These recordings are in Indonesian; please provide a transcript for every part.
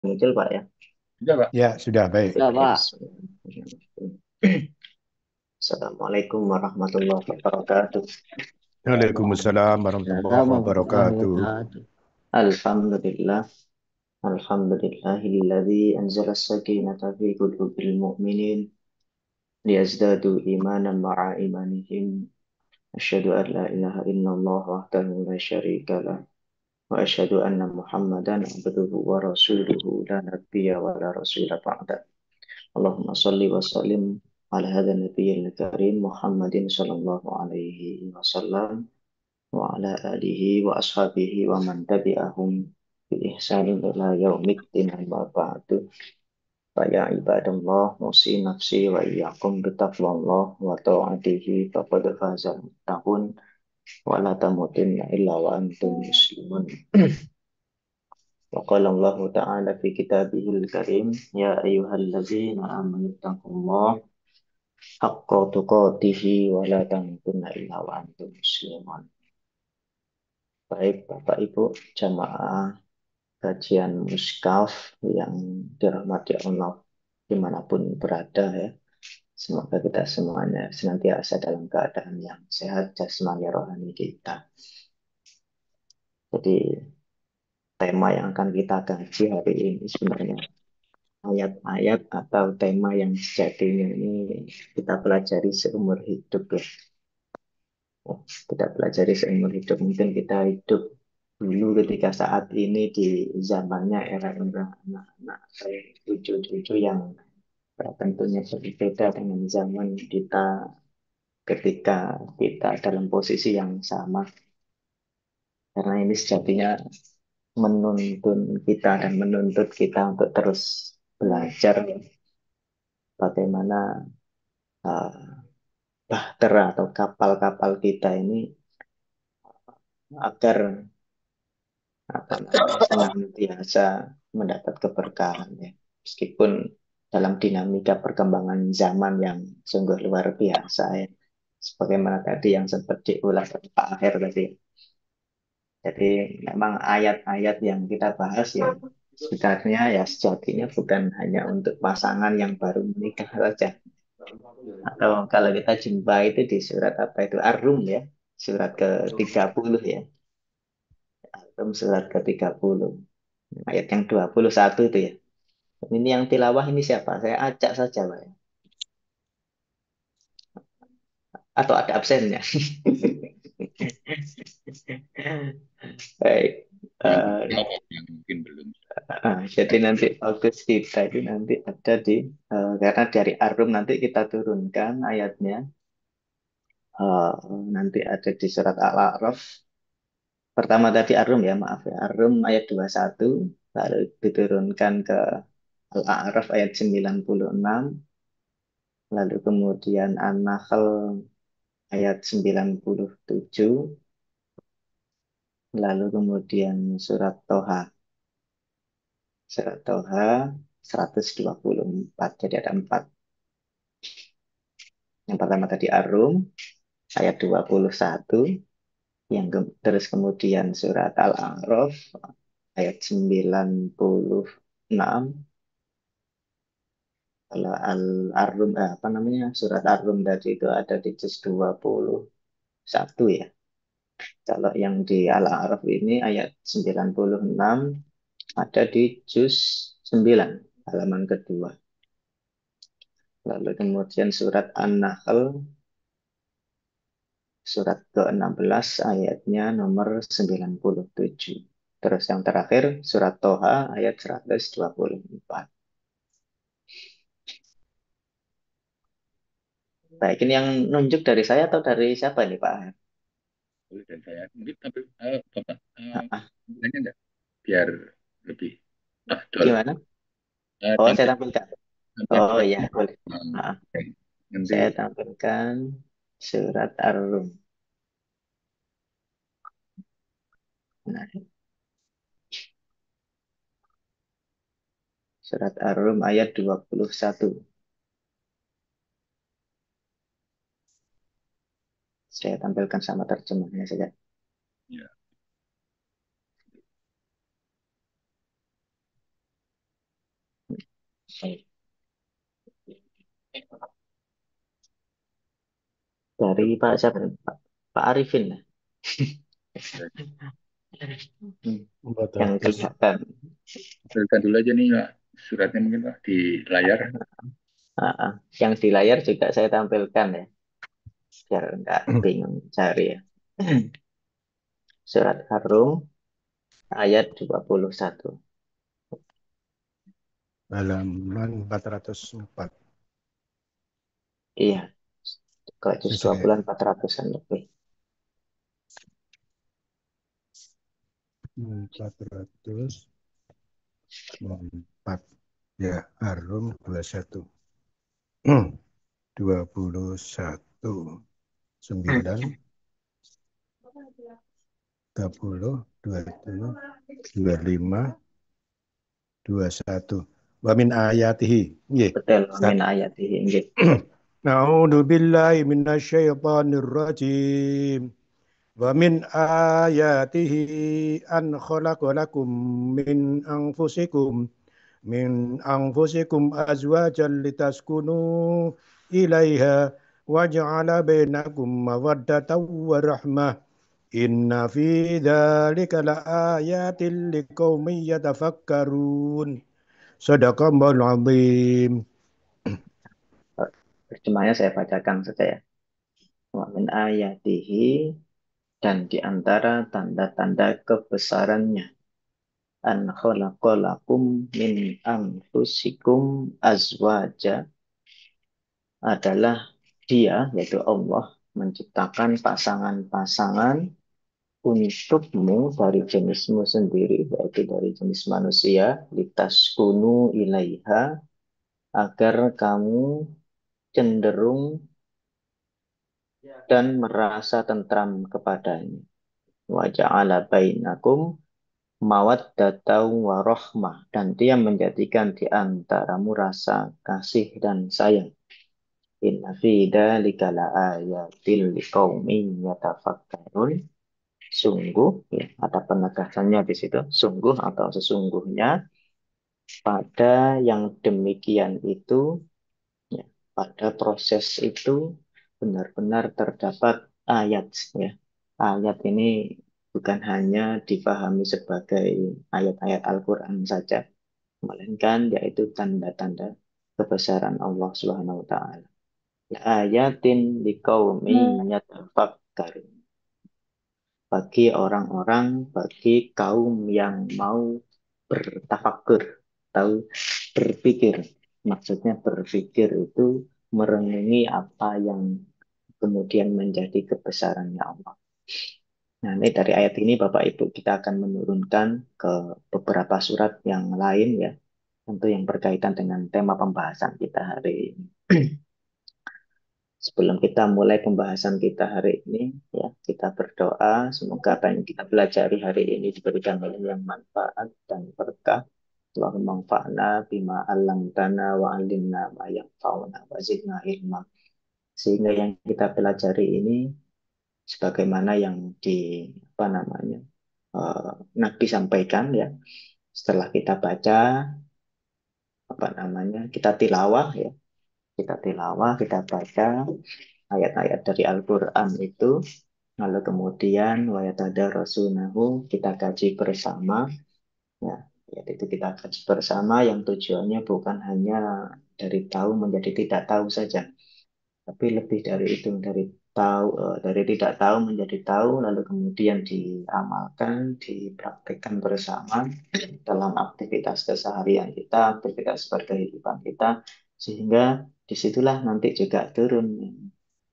Muncul Pak ya. Sudah, Pak. Ya, sudah baik. Ya, Pak. Bismillahirrahmanirrahim. Assalamualaikum warahmatullahi wabarakatuh. Waalaikumsalam warahmatullahi Warahmatullahi wabarakatuh. wabarakatuh. Alhamdulillah. Alhamdulillahilladzi anzala as-sakinata fi qulubil mu'minin liyazdadu imanan ma'a imanihim. Asyhadu an la ilaha illallah wahdahu la syarika lah. Wa asyhadu anna Muhammadan abduhu wa rasuluhu la nabiyya wa la rasula ba'da. Allahumma salli wa sallim ala hadha nabiyil karim Muhammadin sallallahu alaihi wasallam wa ala alihi wa ashabihi wa man tabi'ahum bi ihsanin ila yaumiddin amma ba'du. Fa ya ibadallah musi nafsi wa iyyakum bi taqwallah wa ta'atihi faqad faza muttaqun wa la tamutunna illa wa antum muslimun. Wa qala Allah ta'ala fi kitabihil karim ya ayyuhalladzina amanu taqullaha haqqa tuqatihi wa la tamutunna illa wa antum muslimun. Baik Bapak Ibu jamaah kajian muskaf yang dirahmati Allah dimanapun berada ya. Semoga kita semuanya senantiasa dalam keadaan yang sehat jasmani rohani kita. Jadi tema yang akan kita kaji hari ini sebenarnya ayat-ayat atau tema yang sejatinya ini kita pelajari seumur hidup ya. Kita pelajari seumur hidup. Mungkin kita hidup dulu ketika saat ini di zamannya era-era anak-anak cucu-cucu yang tentunya berbeda dengan zaman kita ketika kita dalam posisi yang sama. Karena ini sejatinya menuntun kita dan menuntut kita untuk terus belajar bagaimana uh, bahtera atau kapal-kapal kita ini agar apa namanya senantiasa mendapat keberkahan ya. Meskipun dalam dinamika perkembangan zaman yang sungguh luar biasa ya. Sebagaimana tadi yang sempat diulas oleh Pak Aher tadi. Jadi memang ayat-ayat yang kita bahas ya sebenarnya ya sejatinya bukan hanya untuk pasangan yang baru menikah saja. Atau kalau kita jumpa itu di surat apa itu Ar-Rum ya, surat ke-30 ya. Ar-Rum surat ke-30. Ayat yang 21 itu ya. Ini yang tilawah ini siapa? Saya acak saja, Pak. Atau ada absennya. Baik. Yang Eh, belum, yang mungkin belum. jadi nanti fokus kita itu nanti ada di karena dari Arum nanti kita turunkan ayatnya. Eh, nanti ada di surat Al-A'raf. Pertama tadi Arum ya, maaf ya. Arum ayat 21 lalu diturunkan ke Al-A'raf ayat 96, lalu kemudian An-Nahl ayat 97, lalu kemudian surat Toha 124. Jadi ada empat. Yang pertama tadi Ar-Rum ayat 21, terus kemudian surat Al-A'raf ayat 96. Kalau Ar-Rum apa namanya? Surat Ar-Rum tadi itu ada di juz 21 ya. Kalau yang di Al-A'raf ini ayat 96 ada di juz 9 halaman kedua. Lalu kemudian surat An-Nahl surat ke-16 ayatnya nomor 97. Terus yang terakhir surat Toha ayat 124. Baik, ini yang nunjuk dari saya atau dari siapa nih Pak? Boleh dan saya mungkin tapi Bapak Ah, ah, bilangnya enggak biar lebih afdol. gimana? Oh, saya Tampil tampilkan. Oh tampilkan iya, boleh. eh, Ah, nanti saya tampilkan surat Ar-Rum. Nah, surat Ar-Rum ayat 21. Saya tampilkan sama terjemahnya saja. ya Dari Pak siapa? Pak Arifin ya? Yang 400. kelihatan. Tampilkan dulu aja nih Pak, suratnya mungkin Pak di layar. Ah, ah. Yang di layar juga saya tampilkan ya, biar nggak bingung cari ya. Surat Ar-Rum ayat 21. Halaman 404. Iya, ke juz Sesuai 20 400-an lebih. 404. Ya, Harum 21. 21. 9. 30. 20. 25. 21. Wa min ayatihi. Nggih, Betul, Ustaz. min ayat ini. A'udzu billahi minasyaitonir rajim. Wa min ayatihi an khalaqalakum min anfusikum azwajan litaskunu ilaiha wa ja'ala bainakum mawaddatan wa rahmah. Inna fi dzalika laayatin liqaumin yatafakkarun. Shadaqallahul azim. Terjemahnya saya bacakan saja ya. Wa min ayatihi, dan di antara tanda-tanda kebesarannya, an khalaqalakum min anfusikum azwaja, adalah dia, yaitu Allah, menciptakan pasangan-pasangan untukmu dari jenismu sendiri, yaitu dari jenis manusia, litaskunu ilaiha, agar kamu cenderung dan merasa tentram kepadanya. Wa ja'ala bainakum mawaddatan wa rahmah, dan dia menjadikan di antaramu rasa kasih dan sayang. Inna fi dzalika laayatil liqaumin yatafakkarun. Sungguh, ya, ada penegasannya di situ. Sungguh atau sesungguhnya pada yang demikian itu, ya, pada proses itu benar-benar terdapat ayat. Ya. Ayat ini bukan hanya dipahami sebagai ayat-ayat Al-Quran saja, melainkan yaitu tanda-tanda kebesaran Allah Subhanahu wa taala. Ayatin liqaumin yatafakkarun, bagi orang-orang, bagi kaum yang mau bertafakur, tahu berpikir. Maksudnya berpikir itu merenungi apa yang kemudian menjadi kebesarannya Allah. Nah, ini dari ayat ini Bapak Ibu kita akan menurunkan ke beberapa surat yang lain ya, tentu yang berkaitan dengan tema pembahasan kita hari ini. Sebelum kita mulai pembahasan kita hari ini, ya, kita berdoa semoga apa yang kita pelajari hari ini diberikan oleh yang manfaat dan berkah. Allahumma anfa'na bima 'allamtana wa 'allimna ma yanfa'una wa zidna ilma. Sehingga yang kita pelajari ini sebagaimana yang di apa namanya Nabi sampaikan ya, setelah kita baca apa namanya kita tilawah ya, kita baca ayat-ayat dari Al-Quran itu, lalu kemudian wayatadarasunahu, kita kaji bersama, ya, yaitu kita kaji bersama yang tujuannya bukan hanya dari tahu menjadi tidak tahu saja, tapi lebih dari itu, dari tidak tahu menjadi tahu, lalu kemudian diamalkan, dipraktikkan bersama dalam aktivitas keseharian kita, aktivitas berkehidupan kita, sehingga disitulah nanti juga turun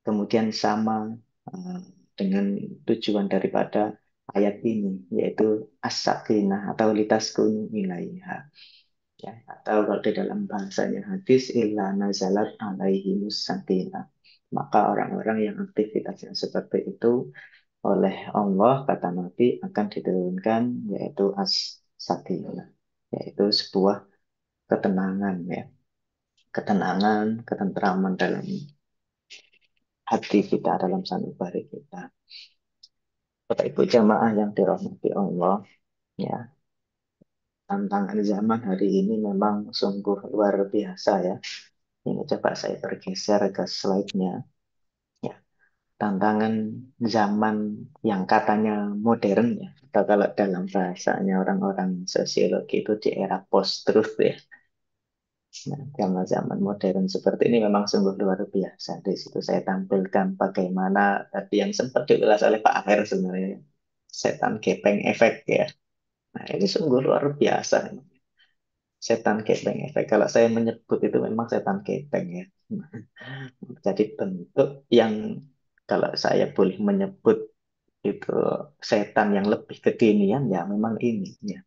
kemudian sama eh, dengan tujuan daripada ayat ini, yaitu as-sakinah atau litaskunu ilaiha. Ya, atau kalau di dalam bahasanya hadis, illa nazalat alaihimus sakinah. Maka orang-orang yang aktivitasnya seperti itu oleh Allah, kata Nabi, akan diturunkan yaitu as-sakinah, yaitu sebuah ketenangan ya, ketenangan, ketentraman dalam hati kita, dalam sanubari kita. Bapak Ibu jamaah yang dirahmati Allah, ya, tantangan zaman hari ini memang sungguh luar biasa ya. Ini coba saya bergeser ke slide-nya. Ya, tantangan zaman yang katanya modern ya, atau kalau dalam bahasanya orang-orang sosiologi itu di era post-truth ya. Nah, karena zaman modern seperti ini memang sungguh luar biasa. Di situ saya tampilkan bagaimana tadi yang sempat diulas oleh Pak Aher sebenarnya, setan gepeng efek ya. Nah, ini sungguh luar biasa. Setan gepeng efek. Kalau saya menyebut itu memang setan gepeng ya. Jadi bentuk yang kalau saya boleh menyebut itu setan yang lebih kekinian ya memang ini ya.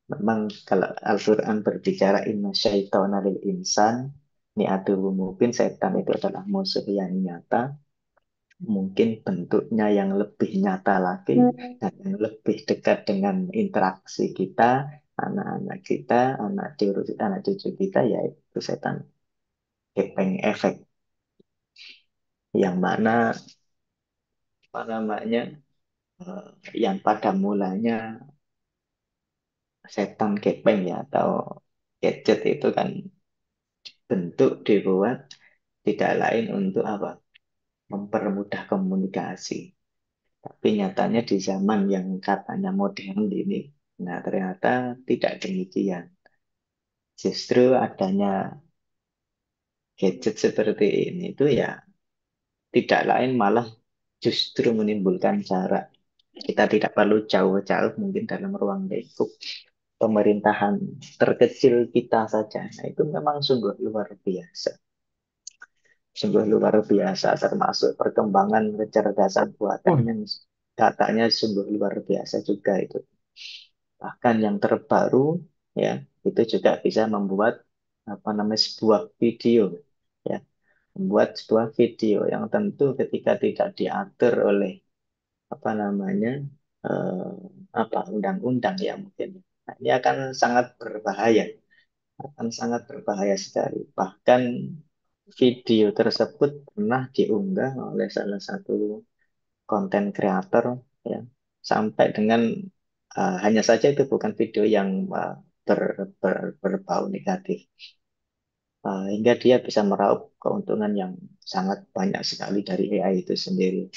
Memang kalau Al-Quran berbicara inna syaitana lil insan ini aduh mungkin setan itu adalah musuh yang nyata, mungkin bentuknya yang lebih nyata lagi dan yang lebih dekat dengan interaksi kita, anak-anak kita, anak cucu kita, yaitu setan gepeng efek, yang mana apa namanya yang pada mulanya setan gepeng ya atau gadget itu kan bentuk dibuat tidak lain untuk apa? Mempermudah komunikasi. Tapi nyatanya di zaman yang katanya modern ini, nah ternyata tidak demikian. Justru adanya gadget seperti ini itu ya tidak lain malah justru menimbulkan jarak. Kita tidak perlu jauh-jauh mungkin dalam ruang lingkup pemerintahan terkecil kita saja. Nah, itu memang sungguh luar biasa. Sungguh luar biasa termasuk perkembangan kecerdasan buatan yang datanya sungguh luar biasa juga itu. Bahkan yang terbaru ya itu juga bisa membuat apa namanya sebuah video ya, membuat sebuah video yang tentu ketika tidak diatur oleh apa namanya eh, apa undang-undang ya mungkin. Nah, ini akan sangat berbahaya sekali. Bahkan video tersebut pernah diunggah oleh salah satu konten kreator ya sampai dengan hanya saja itu bukan video yang berbau negatif. Hingga dia bisa meraup keuntungan yang sangat banyak sekali dari AI itu sendiri.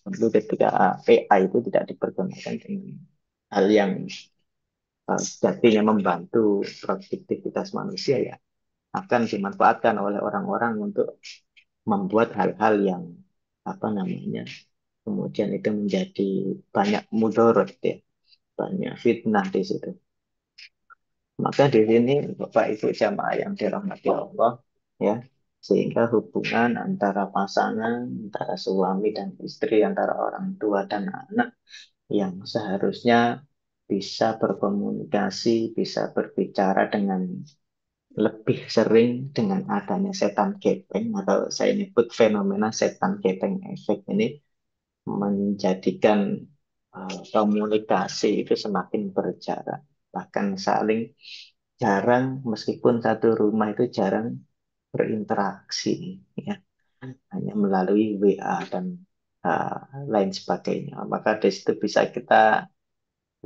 Tentu ketika AI itu tidak dipergunakan dengan hal yang sejatinya membantu produktivitas manusia ya akan dimanfaatkan oleh orang-orang untuk membuat hal-hal yang apa namanya kemudian itu menjadi banyak mudarat ya, banyak fitnah di situ. Maka di sini Bapak Ibu jamaah yang dirahmati Allah ya, sehingga hubungan antara pasangan, antara suami dan istri, antara orang tua dan anak yang seharusnya bisa berkomunikasi, bisa berbicara dengan lebih sering dengan adanya setan gepeng atau saya nyebut fenomena setan gepeng efek ini menjadikan komunikasi itu semakin berjarak, bahkan saling jarang meskipun satu rumah itu jarang berinteraksi ya, hanya melalui WA dan lain sebagainya. Maka di situ bisa kita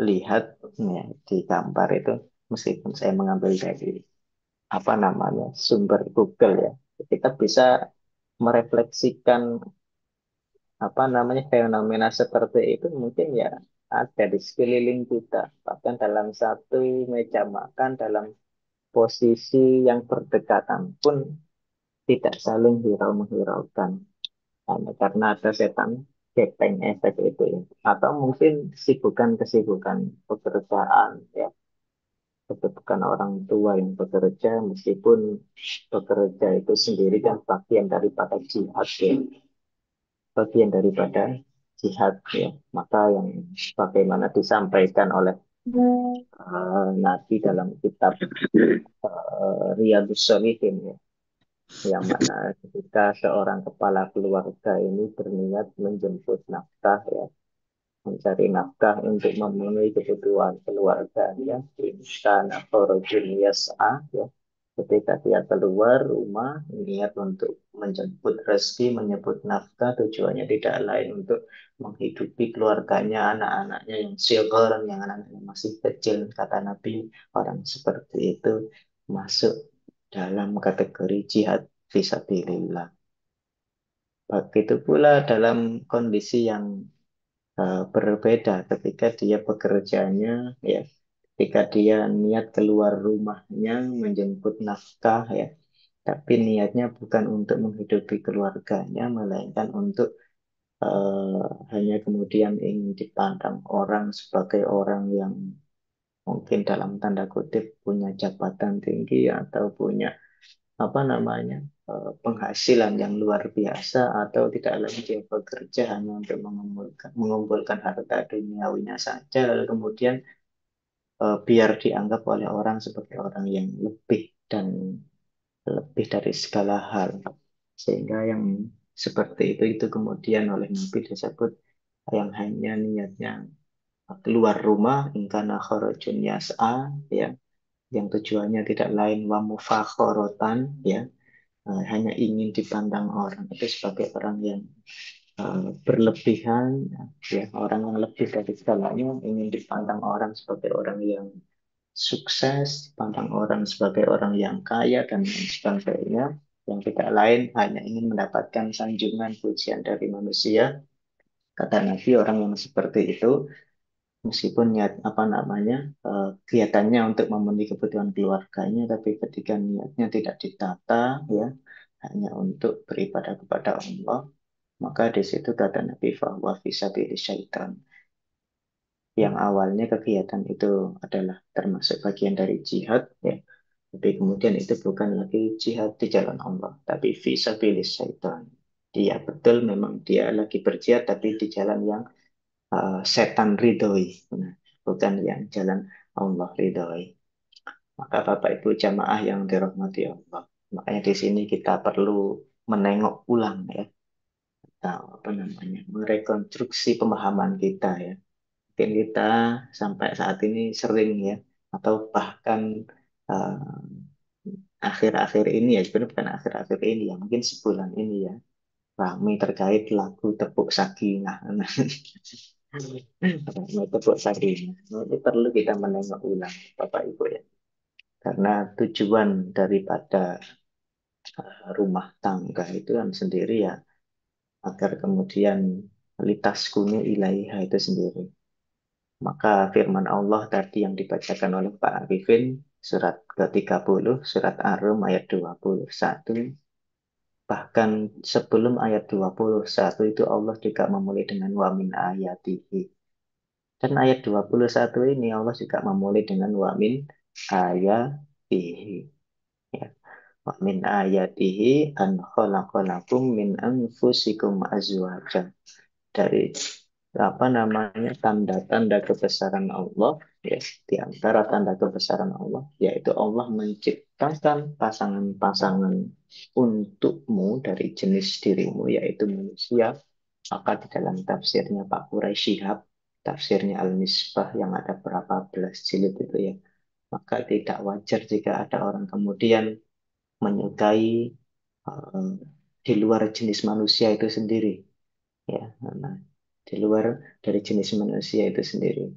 lihat ya, di gambar itu meskipun saya mengambil dari apa namanya sumber Google ya, kita bisa merefleksikan apa namanya fenomena seperti itu mungkin ya ada di sekeliling kita, bahkan dalam satu meja makan dalam posisi yang berdekatan pun tidak saling hirau-menghiraukan hanya karena ada setan gepeng efek itu ya. Atau mungkin kesibukan-kesibukan pekerjaan ya, kesibukan orang tua yang bekerja meskipun bekerja itu sendiri kan bagian daripada jihad ya, bagian daripada jihad ya. Maka yang bagaimana disampaikan oleh Nabi dalam kitab Riyadhus Shalihin ya, yang mana ketika seorang kepala keluarga ini berniat menjemput nafkah ya, mencari nafkah untuk memenuhi kebutuhan keluarga ya, insana kharajun yas'a ya, Ketika dia keluar rumah, niat untuk menjemput rezeki, menyebut nafkah, tujuannya tidak lain untuk menghidupi keluarganya, anak-anaknya yang sigar, yang anak-anaknya masih kecil. Kata Nabi, orang seperti itu masuk dalam kategori jihad fisabilillah. Begitu pula dalam kondisi yang berbeda ketika dia bekerjanya, ya, ketika dia niat keluar rumahnya menjemput nafkah, ya, tapi niatnya bukan untuk menghidupi keluarganya, melainkan untuk hanya kemudian ingin dipandang orang sebagai orang yang mungkin dalam tanda kutip punya jabatan tinggi atau punya apa namanya penghasilan yang luar biasa, atau tidak lagi dia bekerja hanya untuk mengumpulkan harta duniawinya saja, lalu kemudian biar dianggap oleh orang sebagai orang yang lebih dan lebih dari segala hal, sehingga yang seperti itu kemudian oleh Nabi disebut yang hanya niatnya keluar rumah ingkana kharajun yas'a, ya, yang tujuannya tidak lain wa mufakhorotan, ya, hanya ingin dipandang orang itu sebagai orang yang berlebihan, ya, orang yang lebih dari segalanya, ingin dipandang orang sebagai orang yang sukses, dipandang orang sebagai orang yang kaya dan lain sebagainya, yang tidak lain hanya ingin mendapatkan sanjungan pujian dari manusia. Kata Nabi, orang yang seperti itu meskipun niat apa namanya kelihatannya untuk memenuhi kebutuhan keluarganya, tapi ketika niatnya tidak ditata, ya, hanya untuk beribadah kepada Allah, maka di situ kata Nabi bahwa fisabilis syaitan, yang awalnya kegiatan itu adalah termasuk bagian dari jihad, ya, tapi kemudian itu bukan lagi jihad di jalan Allah, tapi fisabilis syaitan. Dia betul memang dia lagi berjihad, tapi di jalan yang setan ridhoi, nah, bukan yang jalan Allah ridhoi. Maka Bapak Ibu jamaah yang dirahmati Allah, makanya di sini kita perlu menengok ulang, ya, atau apa namanya, merekonstruksi pemahaman kita, ya. Mungkin kita sampai saat ini sering, ya, atau bahkan eh, akhir-akhir ini, ya, sebenarnya bukan akhir-akhir ini, ya, mungkin sebulan ini, ya, ramai terkait lagu Tepuk Sakinah. Ramai Tepuk Sakinah. Nah, ini perlu kita menengok ulang, Bapak Ibu, ya. Karena tujuan daripada rumah tangga itu kan sendiri, ya, agar kemudian litas kunu ilaiha itu sendiri. Maka firman Allah tadi yang dibacakan oleh Pak Arifin, surat ke-30, surat Ar-Rum ayat 21, bahkan sebelum ayat 21 itu Allah juga memulai dengan wa min ayatihi. Dan ayat 21 ini Allah juga memulai dengan wa min ayatihi. Ya. Wa min ayatihi an khalaqalakum min anfusikum azwajan. Dari apa namanya tanda-tanda kebesaran Allah, ya, di antara tanda kebesaran Allah yaitu Allah menciptakan pasangan-pasangan untukmu dari jenis dirimu yaitu manusia. Maka di dalam tafsirnya Pak Quraisy Shihab, tafsirnya Al-Misbah yang ada berapa belas jilid itu, ya, maka tidak wajar jika ada orang kemudian menyukai eh, di luar jenis manusia itu sendiri, ya, nah, di luar dari jenis manusia itu sendiri.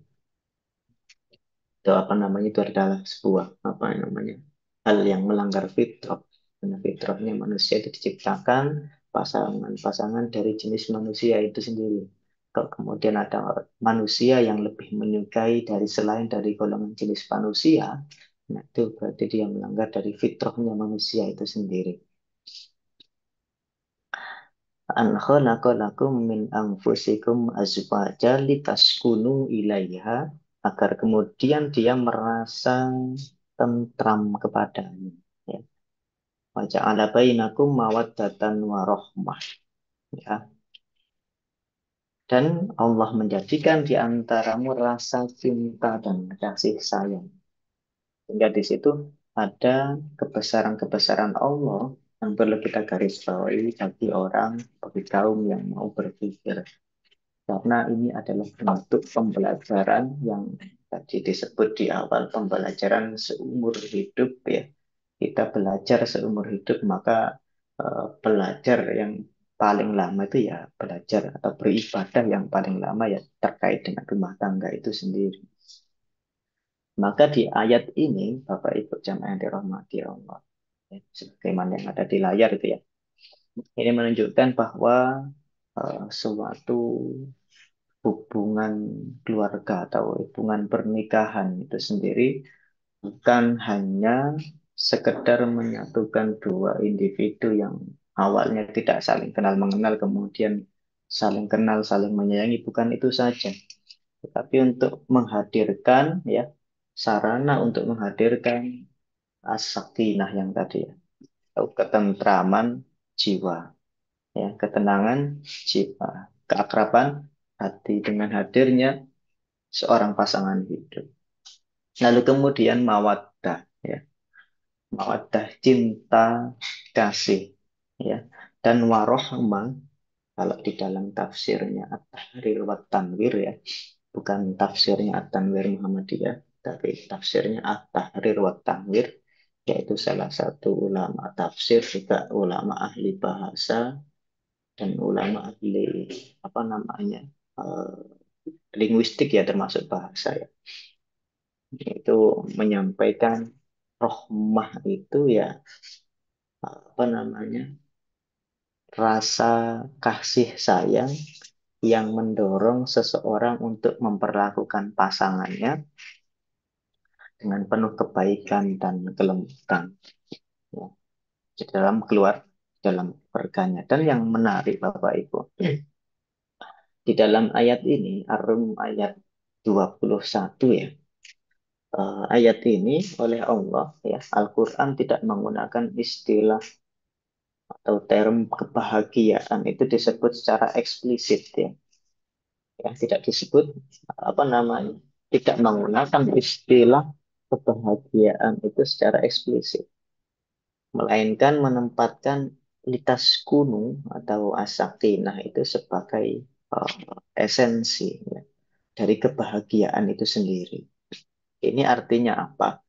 Itu apa namanya, itu adalah sebuah apa namanya hal yang melanggar fitrah. Karena fitrahnya manusia itu diciptakan pasangan-pasangan dari jenis manusia itu sendiri. Kalau kemudian ada manusia yang lebih menyukai dari selain dari golongan jenis manusia, nah itu berarti dia melanggar dari fitrahnya manusia itu sendiri. An khalaqalakum min anfusikum azwaja litaskunu ilaiha, agar kemudian dia merasa tentram kepadanya, ya. Wa ja'ala bainakum mawaddatan wa rahmah, ya. Dan Allah menjadikan di antaramu rasa cinta dan kasih sayang. Sehingga di situ ada kebesaran-kebesaran Allah yang perlu kita garis bawahi bagi orang, bagi kaum yang mau berpikir. Karena ini adalah bentuk pembelajaran yang tadi disebut di awal, pembelajaran seumur hidup, ya. kita belajar seumur hidup, maka belajar yang paling lama itu ya belajar atau beribadah yang paling lama ya terkait dengan rumah tangga itu sendiri. Maka di ayat ini, Bapak Ibu jamaah yang dirahmati Allah, ya, sebagaimana yang ada di layar itu ya, ini menunjukkan bahwa suatu hubungan keluarga atau hubungan pernikahan itu sendiri bukan hanya sekedar menyatukan dua individu yang awalnya tidak saling kenal mengenal, kemudian saling kenal, saling menyayangi, bukan itu saja. Tetapi untuk menghadirkan ya sarana untuk menghadirkan as-sakinah yang tadi ya, atau ketentraman jiwa, ya, ketenangan jiwa, keakraban hati dengan hadirnya seorang pasangan hidup. Lalu kemudian mawaddah, ya, mawaddah cinta kasih, ya, dan warohmah kalau di dalam tafsirnya At-Tahrir wa Tanwir ya, bukan tafsirnya At-Tanwir Muhammadiyah, tapi tafsirnya At-Tahrir wa Tanwir, yaitu salah satu ulama tafsir juga ulama ahli bahasa dan ulama ahli apa namanya eh, linguistik ya termasuk bahasa ya, itu menyampaikan rohmah itu ya apa namanya rasa kasih sayang yang mendorong seseorang untuk memperlakukan pasangannya dengan penuh kebaikan dan kelembutan ya, di dalam keluar dalam keluarganya. Dan yang menarik Bapak Ibu, di dalam ayat ini Ar-Rum ayat 21 ya, ayat ini oleh Allah ya Al-Quran tidak menggunakan istilah atau term kebahagiaan itu disebut secara eksplisit ya. Ya tidak disebut apa namanya tidak menggunakan istilah kebahagiaan itu secara eksplisit, melainkan menempatkan litas kunu atau asakinah itu sebagai esensi ya, dari kebahagiaan itu sendiri. Ini artinya apa?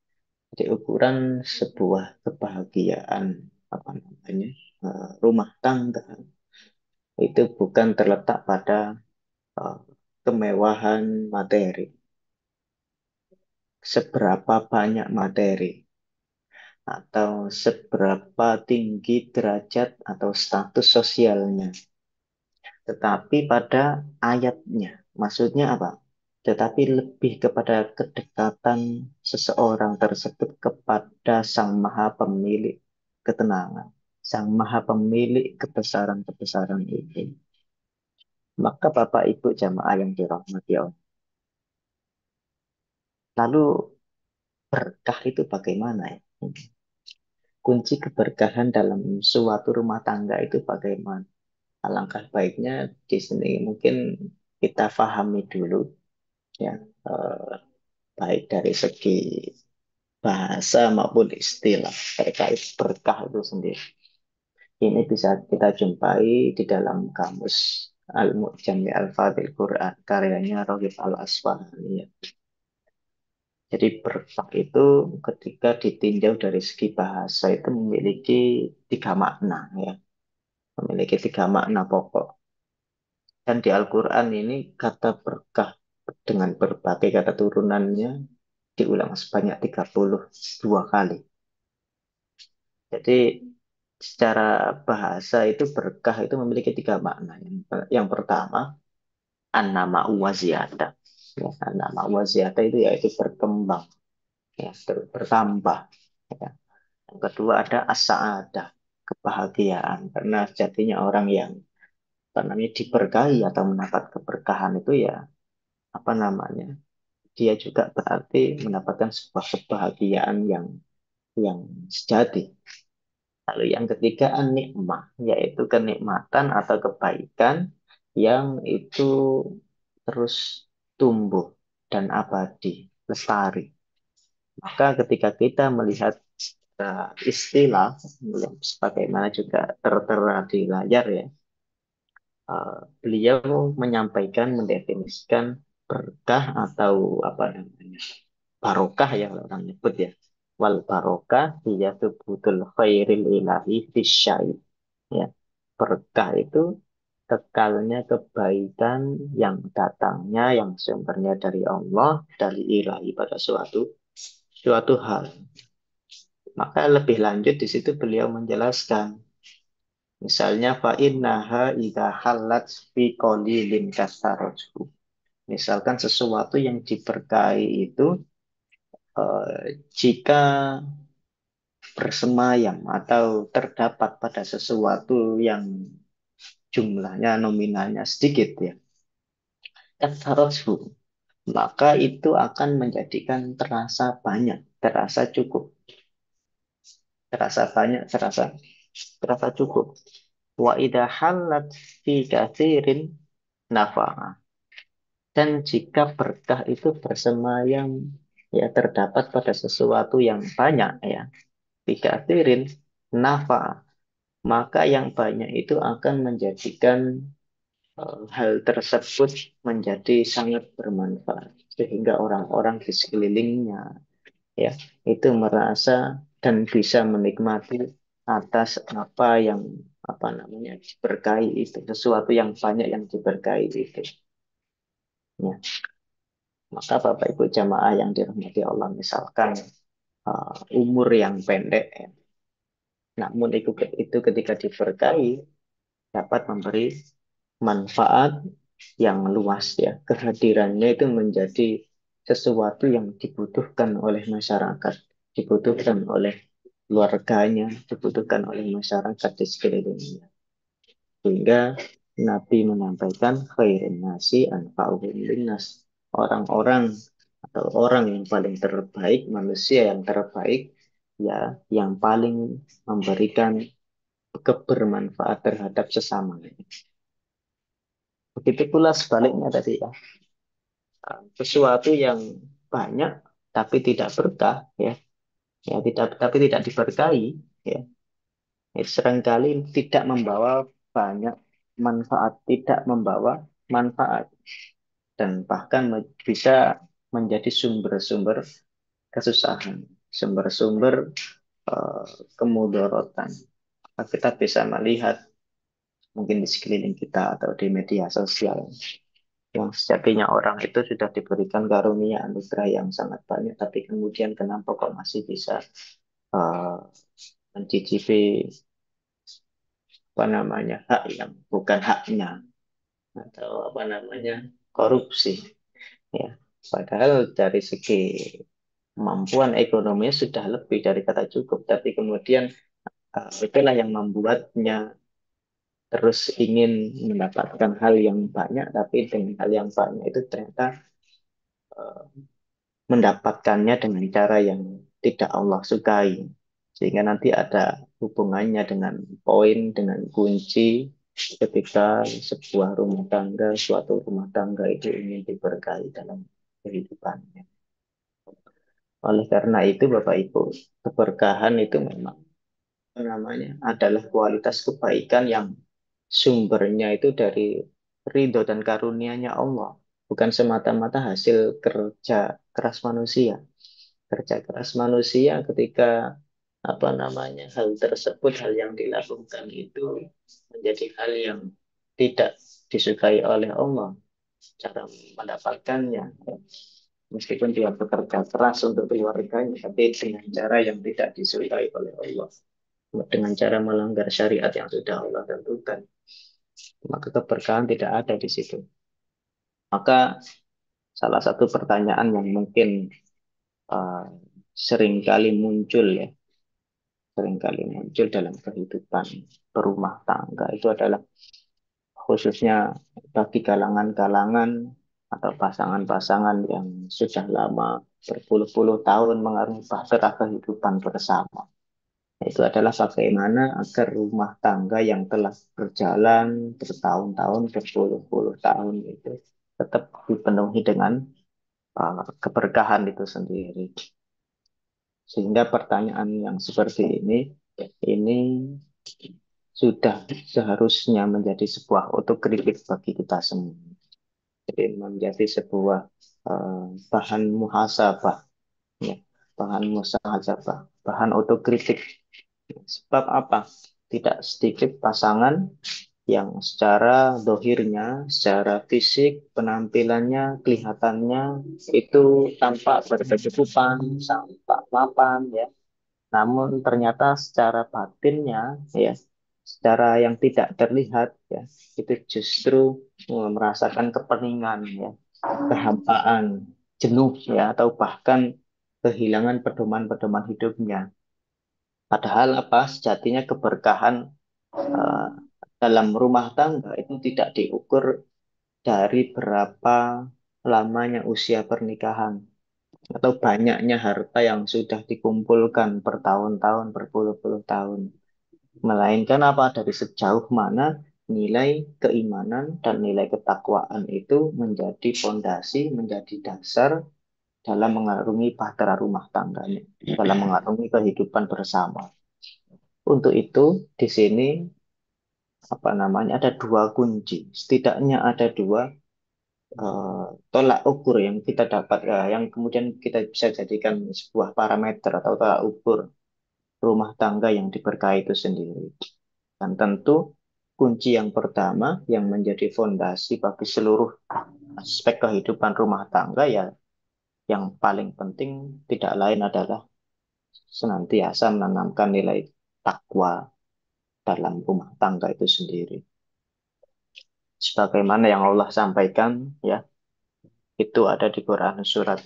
Jadi ukuran sebuah kebahagiaan apa namanya rumah tangga itu bukan terletak pada eh, kemewahan materi, seberapa banyak materi, atau seberapa tinggi derajat atau status sosialnya. Tetapi pada ayatnya, maksudnya apa? Tetapi lebih kepada kedekatan seseorang tersebut kepada Sang Maha Pemilik ketenangan, Sang Maha Pemilik kebesaran-kebesaran itu. Maka Bapak Ibu jamaah yang dirahmati Allah. Lalu berkah itu bagaimana ya? Kunci keberkahan dalam suatu rumah tangga itu bagaimana? Alangkah baiknya di sini mungkin kita pahami dulu ya, eh, baik dari segi bahasa maupun istilah terkait berkah itu sendiri. Ini bisa kita jumpai di dalam kamus Al-Mu'jami Al-Fadhil Quran karyanya Rohib Al-Asfahani ya. Jadi berfak itu ketika ditinjau dari segi bahasa itu memiliki tiga makna ya, memiliki tiga makna pokok. Dan di Al-Quran ini kata berkah dengan berbagai kata turunannya diulang sebanyak 32 kali. Jadi secara bahasa itu berkah itu memiliki tiga makna. Yang pertama, an-nama wa ziyadah. Ya, an-nama wa ziyadah itu yaitu berkembang, ya, bertambah. Ya. Yang kedua ada as-sa'adah, kebahagiaan. Karena sejatinya orang yang apa namanya diberkahi atau mendapat keberkahan itu ya apa namanya dia juga berarti mendapatkan sebuah kebahagiaan yang sejati. Lalu yang ketiga nikmah, yaitu kenikmatan atau kebaikan yang itu terus tumbuh dan abadi, lestari. Maka ketika kita melihat istilah sebagaimana juga tertera di layar ya, beliau menyampaikan, mendefinisikan berkah atau apa namanya barokah ya orang nyebut ya. Wal barokah hiya thubutul khairil ilahi fisyai. Ya. Berkah itu kekalnya kebaikan yang datangnya, yang sumbernya dari Allah, dari ilahi pada suatu hal. Maka lebih lanjut di situ beliau menjelaskan, misalnya fa innaha idza halat fi qalilin kasaratu. Misalkan sesuatu yang diberkahi itu jika bersemayam atau terdapat pada sesuatu yang jumlahnya nominalnya sedikit ya, kasaratu, maka itu akan menjadikan terasa banyak, terasa cukup, terasa banyak, terasa cukup. Wa idha halat fi kathirin nafa'a. Dan jika berkah itu bersemayam ya terdapat pada sesuatu yang banyak ya, fi kathirin nafa'a, maka yang banyak itu akan menjadikan hal tersebut menjadi sangat bermanfaat sehingga orang-orang di sekelilingnya ya itu merasa dan bisa menikmati atas apa yang apa namanya diberkahi itu, sesuatu yang banyak yang diberkahi itu ya. Maka Bapak Ibu jamaah yang dirahmati Allah, misalkan umur yang pendek ya, namun itu ketika diberkahi dapat memberi manfaat yang luas ya. Kehadirannya itu menjadi sesuatu yang dibutuhkan oleh masyarakat, dibutuhkan oleh keluarganya, dibutuhkan oleh masyarakat di sekelilingnya. Sehingga Nabi menyampaikan khairin nasi anfa'uhum linnas. Orang-orang atau orang yang paling terbaik, manusia yang terbaik ya, yang paling memberikan kebermanfaat terhadap sesamanya. Begitu pula sebaliknya tadi ya, sesuatu yang banyak tapi tidak berkah ya, ya tidak tapi tidak diberkahi ya, itu seringkali tidak membawa banyak manfaat, tidak membawa manfaat dan bahkan bisa menjadi sumber-sumber kesusahan, sumber-sumber eh, kemudorotan. Kita bisa melihat mungkin di sekeliling kita atau di media sosial yang sejatinya orang itu sudah diberikan karunia anugerah yang sangat banyak, tapi kemudian kenapa kok masih bisa uh, mencicipi apa namanya hak yang bukan haknya atau apa namanya korupsi ya. Padahal dari segi kemampuan ekonominya sudah lebih dari kata cukup, tapi kemudian itulah yang membuatnya terus ingin mendapatkan hal yang banyak, tapi dengan hal yang banyak itu ternyata uh, mendapatkannya dengan cara yang tidak Allah sukai. Sehingga nanti ada hubungannya dengan poin, dengan kunci ketika sebuah rumah tangga, suatu rumah tangga itu ingin diberkahi dalam kehidupannya. Oleh karena itu, Bapak Ibu, keberkahan itu memang apa namanya adalah kualitas kebaikan yang sumbernya itu dari ridho dan karunia-Nya Allah, bukan semata-mata hasil kerja keras manusia. Kerja keras manusia ketika apa namanya hal tersebut, hal yang dilakukan itu menjadi hal yang tidak disukai oleh Allah, cara mendapatkannya meskipun dia bekerja keras untuk keluarganya tapi dengan cara yang tidak disukai oleh Allah, dengan cara melanggar syariat yang sudah Allah tentukan, maka keberkahan tidak ada di situ. Maka salah satu pertanyaan yang mungkin uh, seringkali muncul ya, seringkali muncul dalam kehidupan berumah tangga itu adalah khususnya bagi kalangan-kalangan atau pasangan-pasangan yang sudah lama berpuluh-puluh tahun mengarungi bahtera kehidupan bersama. Itu adalah bagaimana agar rumah tangga yang telah berjalan bertahun-tahun, berpuluh-puluh tahun itu tetap dipenuhi dengan keberkahan itu sendiri. Sehingga pertanyaan yang seperti ini sudah seharusnya menjadi sebuah otokritik bagi kita semua. Jadi menjadi sebuah bahan muhasabah. Ya. bahan musahajabah, bahan otokritik. Sebab apa? Tidak sedikit pasangan yang secara dohirnya, secara fisik, penampilannya, kelihatannya itu tampak berkecukupan, tampak mapan, ya. Namun ternyata secara batinnya, ya, secara yang tidak terlihat, ya, itu justru merasakan kepeningan, ya, kehampaan, jenuh, ya, atau bahkan kehilangan pedoman-pedoman hidupnya. Padahal apa? Sejatinya keberkahan eh, dalam rumah tangga itu tidak diukur dari berapa lamanya usia pernikahan atau banyaknya harta yang sudah dikumpulkan bertahun-tahun, berpuluh-puluh tahun. Melainkan apa? Dari sejauh mana nilai keimanan dan nilai ketakwaan itu menjadi fondasi, menjadi dasar dalam mengarungi bahtera rumah tangganya, dalam mengarungi kehidupan bersama. Untuk itu, di sini apa namanya ada dua kunci. Setidaknya ada dua tolak ukur yang kita dapat, yang kemudian kita bisa jadikan sebuah parameter atau tolak ukur rumah tangga yang diberkahi itu sendiri. Dan tentu kunci yang pertama yang menjadi fondasi bagi seluruh aspek kehidupan rumah tangga, ya, yang paling penting tidak lain adalah senantiasa menanamkan nilai takwa dalam rumah tangga itu sendiri. Sebagaimana yang Allah sampaikan, ya, itu ada di Quran surat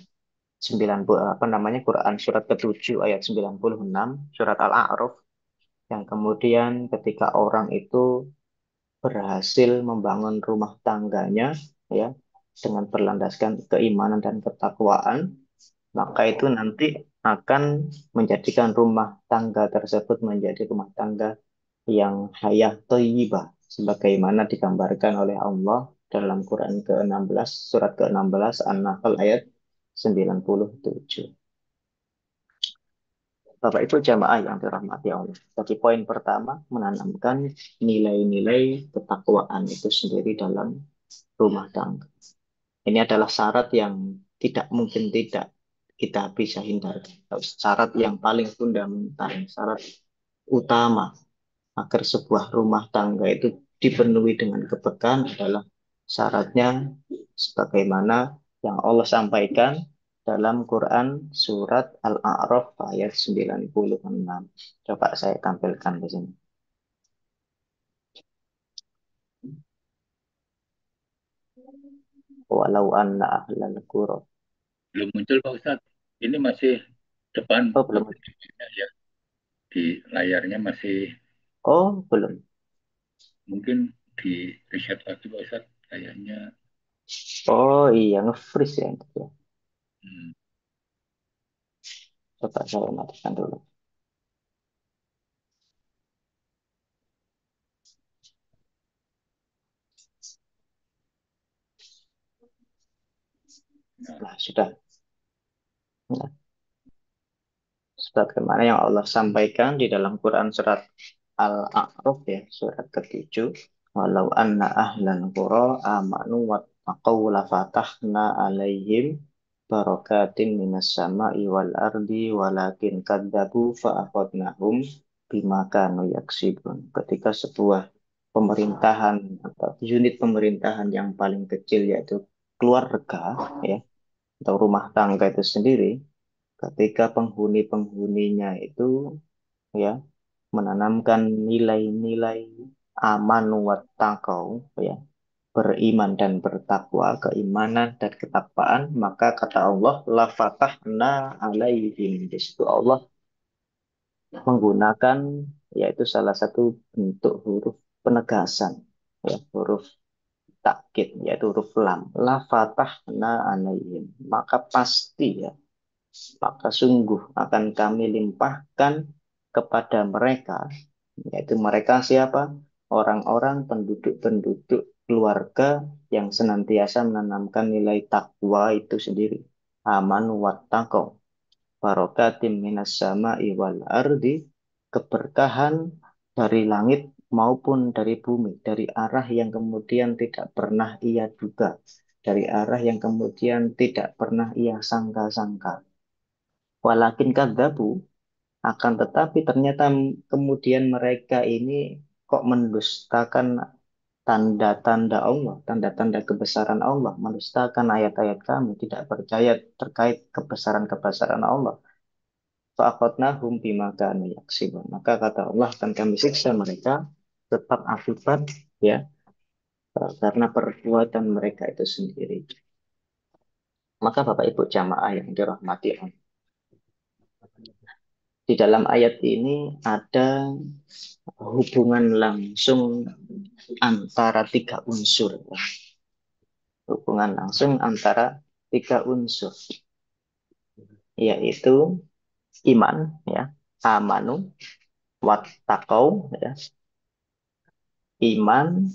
90, apa namanya, Quran surat ke-7 ayat 96, surat Al-A'raf, yang kemudian ketika orang itu berhasil membangun rumah tangganya, ya, dengan berlandaskan keimanan dan ketakwaan, maka itu nanti akan menjadikan rumah tangga tersebut menjadi rumah tangga yang hayah thayyibah, sebagaimana digambarkan oleh Allah dalam Quran ke-16, surat ke-16 An-Nahl ayat 97. Bapak Ibu jamaah yang dirahmati Allah. Jadi poin pertama, menanamkan nilai-nilai ketakwaan itu sendiri dalam rumah tangga. Ini adalah syarat yang tidak mungkin tidak kita bisa hindari. Syarat yang paling fundamental, syarat utama agar sebuah rumah tangga itu dipenuhi dengan keberkahan adalah syaratnya sebagaimana yang Allah sampaikan dalam Quran surat Al-A'raf ayat 96. Coba saya tampilkan di sini. Walau anna ahlal qura. Belum muncul Pak Ustadz. Ini masih depan Oh, belum. ya, di layarnya masih, Oh, belum. mungkin di reset lagi Pak Ustadz. Kayaknya Oh, iya, nge-freeze ya, itu ya. hmm, Coba saya matikan dulu. nah, Nah, sudah. Nah, sebagaimana yang Allah sampaikan di dalam Quran surat Al-A'raf, ya, surat ke-7. Walau anna ahlan qura amanu wattaqaw lafatahna alaihim barakatin minas sama'i wal ardi walakin kadzabu fa'akhadnahum bima kanu yaksibun. Ketika sebuah pemerintahan atau unit pemerintahan yang paling kecil, yaitu keluarga, ya, atau rumah tangga itu sendiri, ketika penghuni-penghuninya itu, ya, menanamkan nilai-nilai aman wa taqau, ya, beriman dan bertakwa, keimanan dan ketakwaan, maka kata Allah la fatahna alaihim. Di situ Allah menggunakan, yaitu salah satu bentuk huruf penegasan, ya, huruf takkid, yaitu huruf lam, la fatahna alaihim, maka pasti, ya, maka sungguh akan kami limpahkan kepada mereka, yaitu mereka siapa? Orang-orang penduduk-penduduk keluarga yang senantiasa menanamkan nilai takwa itu sendiri. Aman wattaqau, barokatim minas sama'i wal ardi, keberkahan dari langit maupun dari bumi, dari arah yang kemudian tidak pernah ia duga, dari arah yang kemudian tidak pernah ia sangka-sangka. Walakin kadzabu, akan tetapi ternyata kemudian mereka ini kok mendustakan tanda-tanda Allah, tanda-tanda kebesaran Allah, mendustakan ayat-ayat kami, tidak percaya terkait kebesaran-kebesaran Allah. Fa'akhadnahum bima kanu yaksibun. Maka kata Allah akan kami siksa mereka tetap akibat ya karena perbuatan mereka itu sendiri. Maka Bapak Ibu jamaah yang dirahmati Allah, di dalam ayat ini ada hubungan langsung antara tiga unsur. Hubungan langsung antara tiga unsur, yaitu iman, ya, amanu, wattaqau, ya, iman,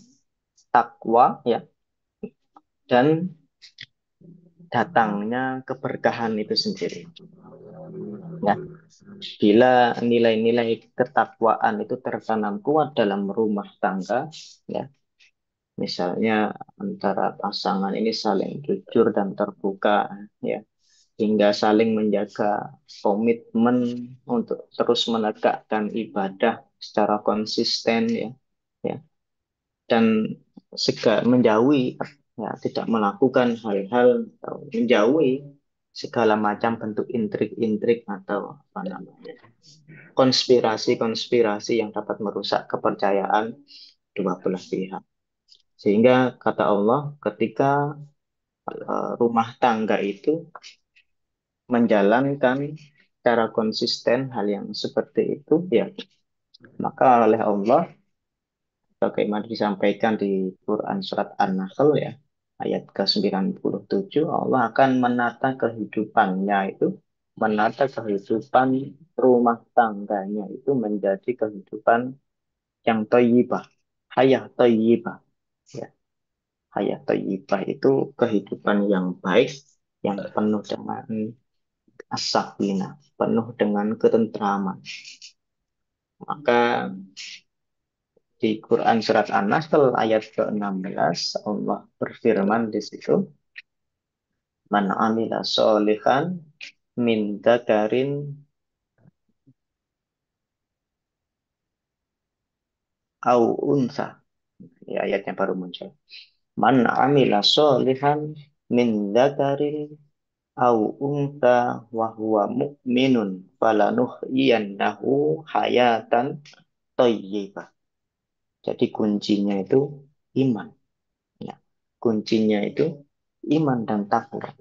takwa, ya, dan datangnya keberkahan itu sendiri. Ya, bila nilai-nilai ketakwaan itu tertanam kuat dalam rumah tangga, ya, misalnya antara pasangan ini saling jujur dan terbuka, ya, hingga saling menjaga komitmen untuk terus menegakkan ibadah secara konsisten, ya, ya, dan menjauhi, ya, tidak melakukan hal-hal atau menjauhi segala macam bentuk intrik-intrik atau apa namanya konspirasi-konspirasi yang dapat merusak kepercayaan dua belah pihak. Sehingga kata Allah, ketika rumah tangga itu menjalankan secara konsisten hal yang seperti itu, ya, maka oleh Allah, bagaimana disampaikan di Quran surat An-Nahl, ya, ayat ke-97, Allah akan menata kehidupannya itu, menata kehidupan rumah tangganya itu menjadi kehidupan yang thayyibah, hayah thayyibah, ya. Hayah thayyibah itu kehidupan yang baik, yang penuh dengan as-sakinah, penuh dengan ketentraman. Maka di Quran surat An-Nahl ayat ke-16 Allah berfirman di situ, man amila sholihan min dzakarin au unsa. Ya, ayatnya baru muncul. Man amila sholihan min dzakarin au unsa wa huwa mu'minun falanuhyiyannahu hayatan thayyibah. Jadi kuncinya itu iman. Ya. Kuncinya itu iman dan takwa.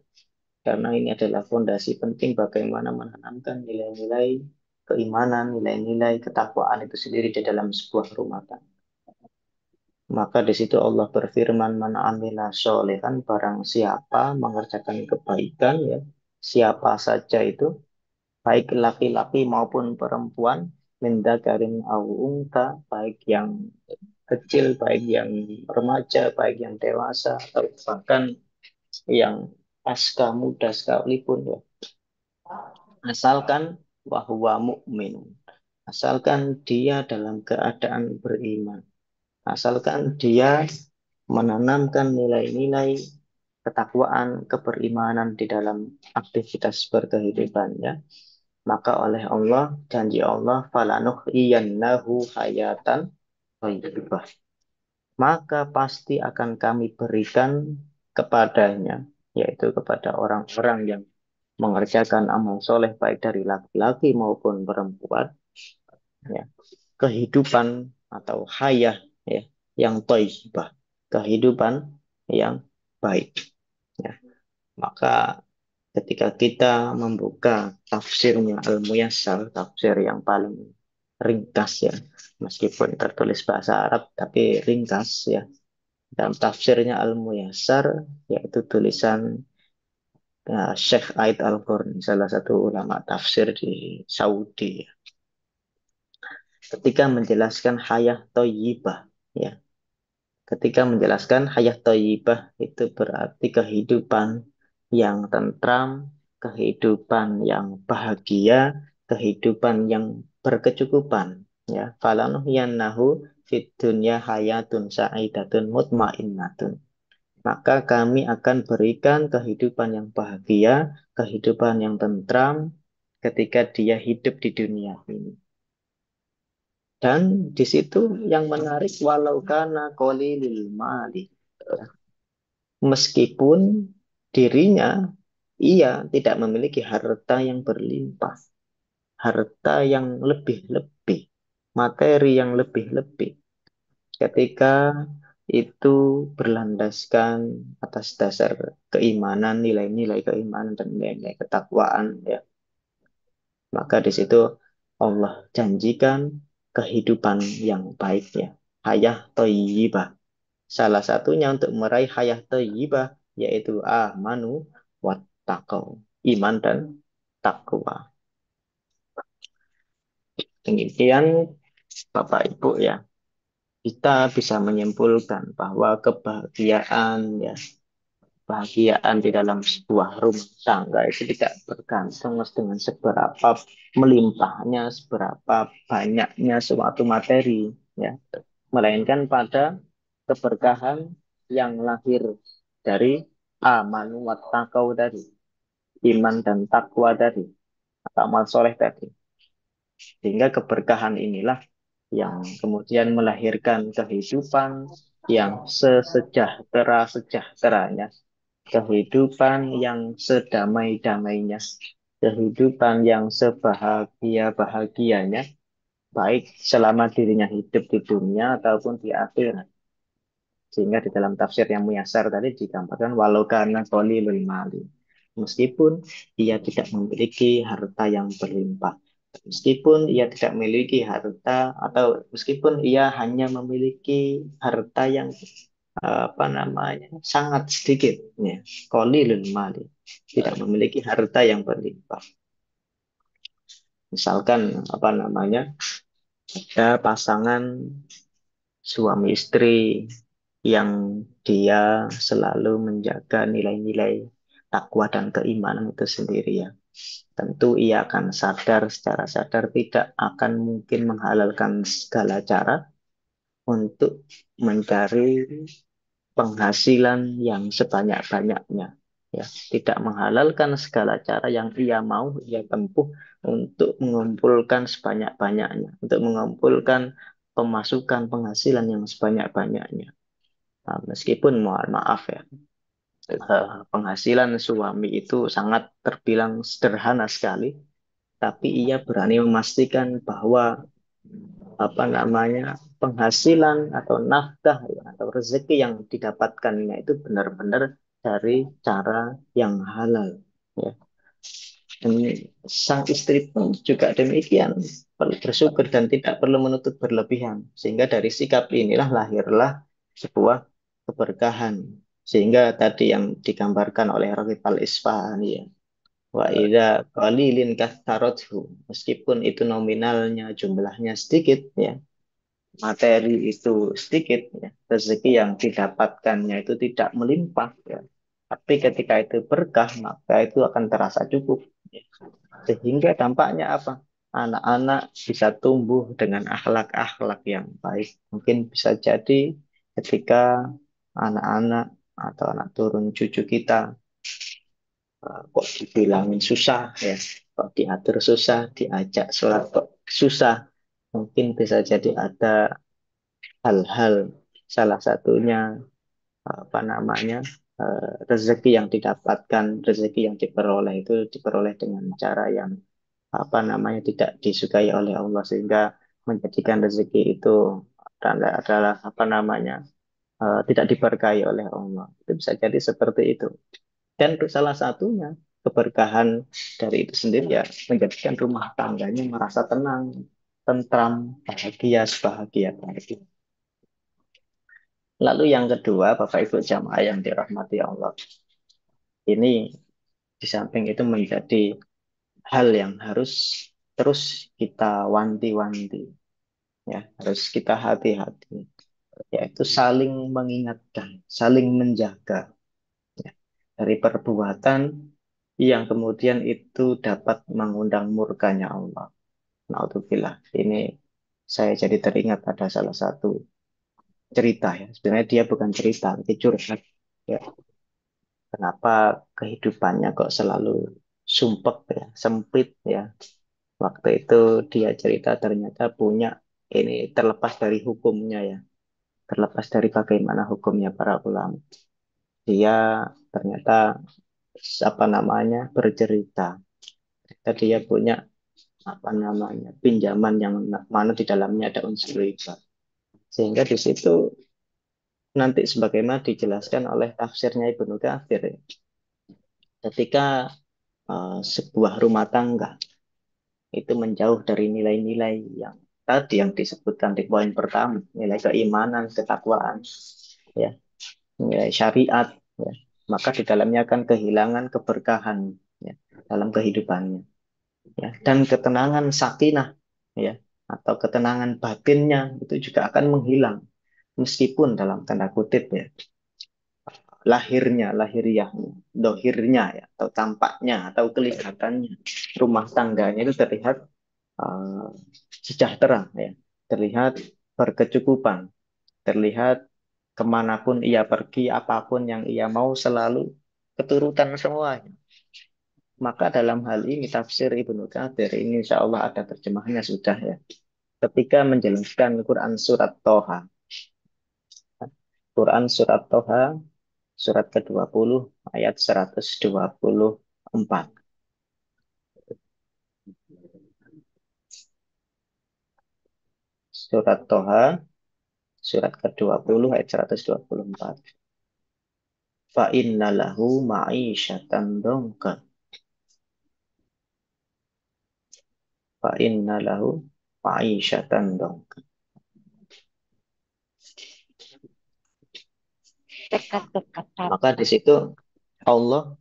Karena ini adalah fondasi penting bagaimana menanamkan nilai-nilai keimanan, nilai-nilai ketakwaan itu sendiri di dalam sebuah rumah tangga. Maka di situ Allah berfirman, man amila sholehan, barang siapa mengerjakan kebaikan, ya, siapa saja itu, baik laki-laki maupun perempuan, min dzakarin au unta, baik yang kecil, baik yang remaja, baik yang dewasa, atau bahkan yang pasca muda sekalipun, ya. Asalkan wahwa mukmin, asalkan dia dalam keadaan beriman, asalkan dia menanamkan nilai-nilai ketakwaan, keberimanan di dalam aktivitas berkehidupannya, maka oleh Allah, janji Allah, falanuhyiyannahu hayatan thayyibah, maka pasti akan kami berikan kepadanya, yaitu kepada orang-orang yang mengerjakan amal soleh baik dari laki-laki maupun perempuan, ya, kehidupan atau hayah, ya, yang thayyibah, kehidupan yang baik, ya. Maka ketika kita membuka tafsirnya Al-Muyassar, tafsir yang paling ringkas, ya, meskipun tertulis bahasa Arab tapi ringkas, ya, dalam tafsirnya Al-Muyassar, yaitu tulisan Syekh Aid Al-Qurni, salah satu ulama tafsir di Saudi, ya. Ketika menjelaskan hayah thayyibah, ya, ketika menjelaskan hayah thayyibah itu berarti kehidupan yang tentram, kehidupan yang bahagia, kehidupan yang berkecukupan, ya. Falanuhyiyannahu fid dunya hayatun sa'idatun mutmainnatun, maka kami akan berikan kehidupan yang bahagia, kehidupan yang tentram, ketika dia hidup di dunia ini. Dan di situ yang menarik walau kana qalilil mali. Meskipun dirinya ia tidak memiliki harta yang berlimpah, harta yang lebih-lebih, materi yang lebih-lebih. Ketika itu berlandaskan atas dasar keimanan, nilai-nilai keimanan dan nilai-nilai ketakwaan, ya, maka di situ Allah janjikan kehidupan yang baik, ya, hayah thayyibah. Salah satunya untuk meraih hayah thayyibah yaitu amanu wattaqau, iman dan takwa. Demikian Bapak Ibu, ya, kita bisa menyimpulkan bahwa kebahagiaan, ya, kebahagiaan di dalam sebuah rumah tangga itu tidak bergantung dengan seberapa melimpahnya, seberapa banyaknya suatu materi, ya, melainkan pada keberkahan yang lahir dari amanu wattaqau tadi, iman dan takwa tadi, atau amal soleh tadi. Sehingga keberkahan inilah yang kemudian melahirkan kehidupan yang sesejahtera-sejahteranya, kehidupan yang sedamai-damainya, kehidupan yang sebahagia-bahagianya, baik selama dirinya hidup di dunia ataupun di akhirat. Sehingga di dalam tafsir yang muyasar tadi digambarkan walau kana qalilul mali. Meskipun ia tidak memiliki harta yang berlimpah. Meskipun ia tidak memiliki harta atau meskipun ia hanya memiliki harta yang apa namanya sangat sedikit, ya, qalilul mali, tidak memiliki harta yang berlimpah. Misalkan apa namanya ada pasangan suami istri yang dia selalu menjaga nilai-nilai takwa dan keimanan itu sendiri, ya. Tentu ia akan sadar secara sadar tidak akan mungkin menghalalkan segala cara untuk mencari penghasilan yang sebanyak-banyaknya. Ya, tidak menghalalkan segala cara yang ia mau ia tempuh untuk mengumpulkan sebanyak-banyaknya, untuk mengumpulkan pemasukan penghasilan yang sebanyak-banyaknya. Nah, meskipun mohon maaf, ya, penghasilan suami itu sangat terbilang sederhana sekali, tapi ia berani memastikan bahwa apa namanya penghasilan atau nafkah, ya, atau rezeki yang didapatkannya itu benar-benar dari cara yang halal, ya. Dan sang istri pun juga demikian, perlu bersyukur dan tidak perlu menuntut berlebihan. Sehingga dari sikap inilah lahirlah sebuah keberkahan. Sehingga tadi yang digambarkan oleh Raghib Al-Isfahani, ya, wa idza qalilin katharathu, meskipun itu nominalnya jumlahnya sedikit, ya, materi itu sedikit, ya, rezeki yang didapatkannya itu tidak melimpah, ya. Tapi ketika itu berkah, maka itu akan terasa cukup, ya. Sehingga dampaknya apa? Anak-anak bisa tumbuh dengan akhlak-akhlak yang baik. Mungkin bisa jadi ketika anak-anak atau anak turun cucu kita kok dibilangin susah, ya, kok diatur susah, diajak sholat kok susah. Mungkin bisa jadi ada hal-hal, salah satunya apa namanya rezeki yang didapatkan, rezeki yang diperoleh itu diperoleh dengan cara yang apa namanya tidak disukai oleh Allah, sehingga menjadikan rezeki itu adalah apa namanya tidak diberkahi oleh Allah. Itu bisa jadi seperti itu. Dan salah satunya keberkahan dari itu sendiri, ya, menjadikan rumah tangganya merasa tenang, tentram, bahagia, sebahagia bahagia. Lalu yang kedua, Bapak Ibu jamaah yang dirahmati Allah, ini di samping itu menjadi hal yang harus terus kita wanti-wanti, ya, harus kita hati-hati, yaitu saling mengingatkan, saling menjaga, ya, dari perbuatan yang kemudian itu dapat mengundang murkanya Allah. Naudzubillah. Ini saya jadi teringat ada salah satu cerita, ya. Sebenarnya dia bukan cerita, tapi curhat. Ya. Kenapa kehidupannya kok selalu sumpek ya, sempit ya. Waktu itu dia cerita ternyata punya ini terlepas dari hukumnya ya, terlepas dari bagaimana hukumnya para ulama. Dia ternyata apa namanya bercerita. Ternyata dia punya apa namanya pinjaman yang mana di dalamnya ada unsur riba. Sehingga di situ nanti sebagaimana dijelaskan oleh tafsirnya Ibnu Katsir ya, ketika sebuah rumah tangga itu menjauh dari nilai-nilai yang tadi yang disebutkan di poin pertama, nilai keimanan, ketakwaan, ya, nilai syariat, ya, maka di dalamnya akan kehilangan keberkahan ya, dalam kehidupannya, ya, dan ketenangan sakinah, ya, atau ketenangan batinnya itu juga akan menghilang meskipun dalam tanda kutip ya lahiriahnya, dohirnya ya, atau tampaknya atau kelihatannya rumah tangganya itu terlihat uh, sejahtera ya, terlihat berkecukupan, terlihat kemanapun ia pergi, apapun yang ia mau selalu keturutan semuanya. Maka dalam hal ini tafsir Ibnu Katsir ini insya Allah ada terjemahannya sudah ya. Ketika menjelaskan Quran surat Toha, Quran surat Toha surat ke-20 ayat 124. Surat Toha surat ke-20 ayat 124. Fa inna lahu ma'isyatan dongka. Fa inna lahu ma'isyatan dongka. Maka di situ Allah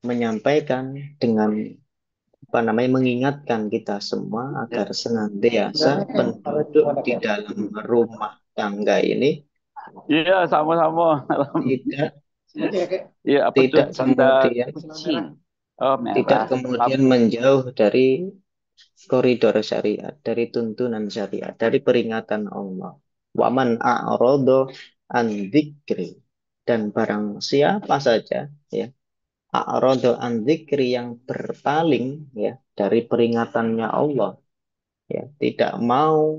menyampaikan dengan apa namanya mengingatkan kita semua agar senantiasa penduduk di dalam rumah tangga ini Iya, sama-sama. tidak Iya, apa tuh? tidak Sandal kemudian kucing. Oh, tidak merah. kemudian menjauh dari koridor syariat, dari tuntunan syariat, dari peringatan Allah. Waman a'rodo an dzikri. Dan barang siapa saja ya a'rodo an dzikri yang berpaling ya dari peringatannya Allah ya tidak mau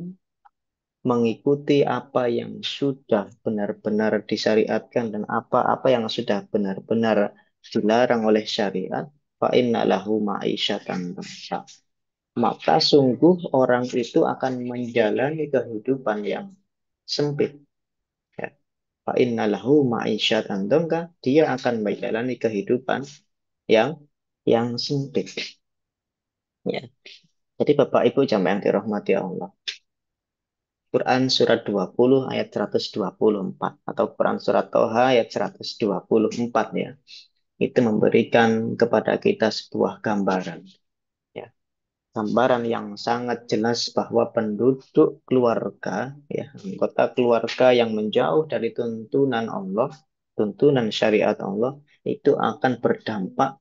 mengikuti apa yang sudah benar-benar disyariatkan dan apa-apa yang sudah benar-benar dilarang oleh syariat fa inna lahu ma'isyatan dhanka. Maka sungguh orang itu akan menjalani kehidupan yang sempit ya. Fa inna lahu ma'isyatan dhanka, dia akan menjalani kehidupan yang sempit ya. Jadi Bapak Ibu jamaah yang dirahmati Allah, Quran surat 20 ayat 124 atau Quran surat Toha ayat 124 ya. Itu memberikan kepada kita sebuah gambaran ya. Gambaran yang sangat jelas bahwa penduduk keluarga ya, anggota keluarga yang menjauh dari tuntunan Allah, tuntunan syariat Allah itu akan berdampak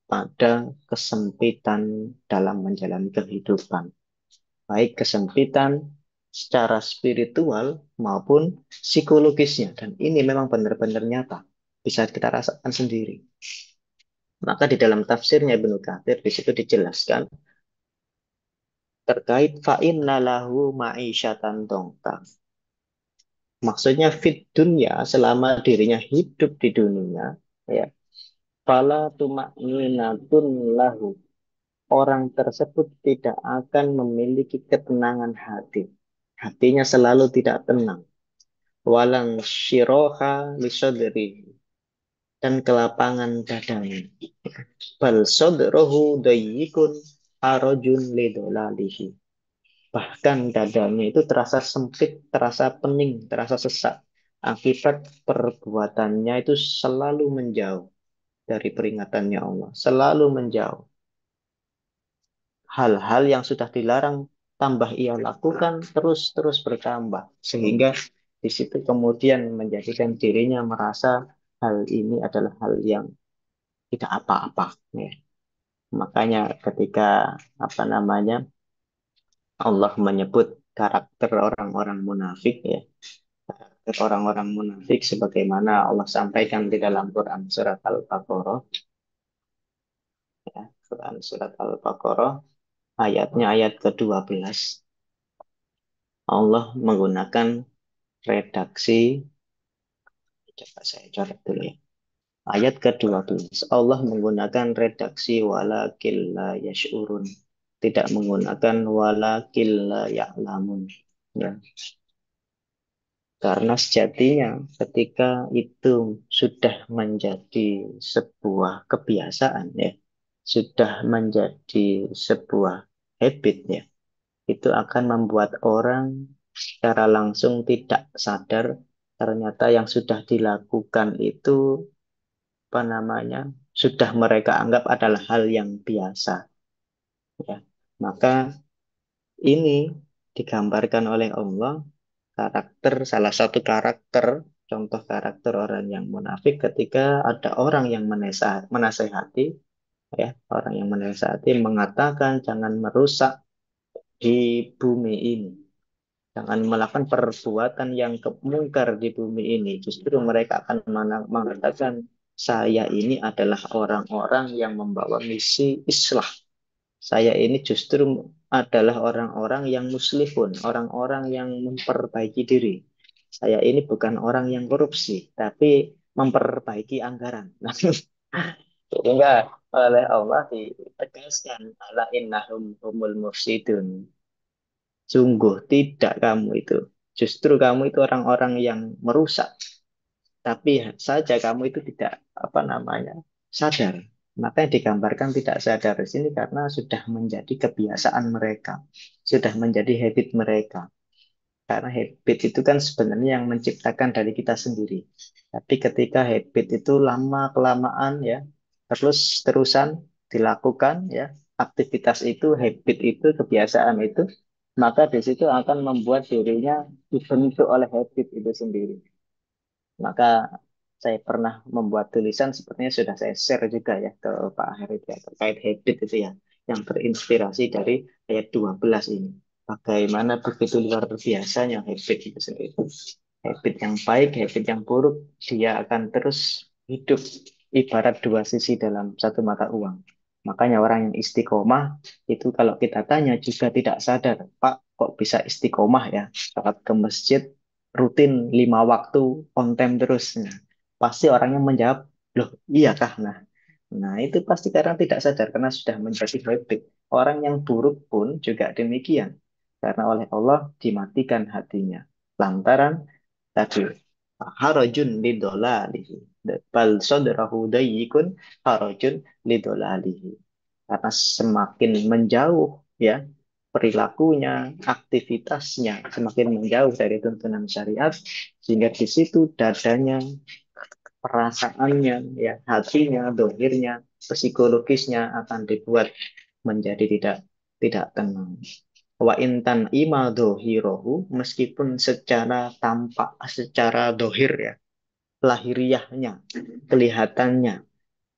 pada kesempitan dalam menjalani kehidupan, baik kesempitan secara spiritual maupun psikologisnya. Dan ini memang benar-benar nyata, bisa kita rasakan sendiri. Maka di dalam tafsirnya Ibnu Katsir di situ dijelaskan terkait fa'inna lahu ma'isyatan dongka. Maksudnya fit dunia selama dirinya hidup di dunia ya. Fala tuma'ninatun lahu. Orang tersebut tidak akan memiliki ketenangan hati. Hatinya selalu tidak tenang. Walang syiroha lisodri. Dan kelapangan dadanya. Bal sodrohu dayyikun arojun lidolalihi. Bahkan dadanya itu terasa sempit, terasa pening, terasa sesak. Akibat perbuatannya itu selalu menjauh dari peringatannya Allah. Selalu menjauh. Hal-hal yang sudah dilarang tambah ia lakukan terus-terus bertambah. Sehingga di situ kemudian menjadikan dirinya merasa hal ini adalah hal yang tidak apa-apa. Ya. Makanya ketika apa namanya Allah menyebut karakter orang-orang munafik ya, karakter orang-orang munafik sebagaimana Allah sampaikan di dalam Quran surat Al-Baqarah Ya, Quran surat Al-Baqarah ayatnya ayat ke-12. Allah menggunakan redaksi, coba saya coret dulu ya. Ayat ke-12. Allah menggunakan redaksi walakil la yash'urun. Tidak menggunakan walakil la ya'lamun. Ya. Karena sejatinya ketika itu sudah menjadi sebuah kebiasaan ya, sudah menjadi sebuah habit ya, itu akan membuat orang secara langsung tidak sadar ternyata yang sudah dilakukan itu apa namanya sudah mereka anggap adalah hal yang biasa ya. Maka ini digambarkan oleh Allah salah satu karakter contoh karakter orang yang munafik ketika ada orang yang menasehati ya, orang yang menasehati mengatakan jangan merusak di bumi ini, jangan melakukan perbuatan yang kemungkar di bumi ini. Justru mereka akan mengatakan saya ini adalah orang-orang yang membawa misi Islam. Saya ini justru adalah orang-orang yang muslihun, orang-orang yang memperbaiki diri. Saya ini bukan orang yang korupsi, tapi memperbaiki anggaran. Sehingga oleh Allah ditegaskan, ala innahum humul mufsidun. Sungguh tidak kamu itu. Justru kamu itu orang-orang yang merusak. Tapi saja kamu itu tidak apa namanya sadar. Maka yang digambarkan tidak sadar di sini karena sudah menjadi kebiasaan mereka, sudah menjadi habit mereka. Karena habit itu kan sebenarnya yang menciptakan dari kita sendiri. Tapi ketika habit itu lama kelamaan ya, terus terusan dilakukan ya, aktivitas itu, habit itu, kebiasaan itu, maka di situ akan membuat dirinya dibentuk oleh habit itu sendiri. Maka saya pernah membuat tulisan sepertinya sudah saya share juga ya ke Pak Herit ya terkait habit itu ya yang terinspirasi dari ayat 12 ini. Bagaimana begitu luar biasanya habit itu sendiri. Habit yang baik, habit yang buruk, dia akan terus hidup ibarat dua sisi dalam satu mata uang. Makanya orang yang istiqomah itu kalau kita tanya juga tidak sadar, Pak, kok bisa istiqomah ya? Saat ke masjid rutin 5 waktu on time terus. Nah, pasti orangnya menjawab, loh iyakah? Nah, itu pasti karena tidak sadar, karena sudah menjadi habit. Orang yang buruk pun juga demikian. Karena oleh Allah dimatikan hatinya. Lantaran tadi, harajun lidolalihi. Bal sodrahu dayyikun harajun lidolalihi. Karena semakin menjauh ya perilakunya, aktivitasnya semakin menjauh dari tuntunan syariat, sehingga di situ dadanya, perasaannya, ya hatinya, dohirnya, psikologisnya akan dibuat menjadi tidak tenang. Wa intan ima dohirohu meskipun secara tampak, secara dohir ya, lahiriahnya, kelihatannya,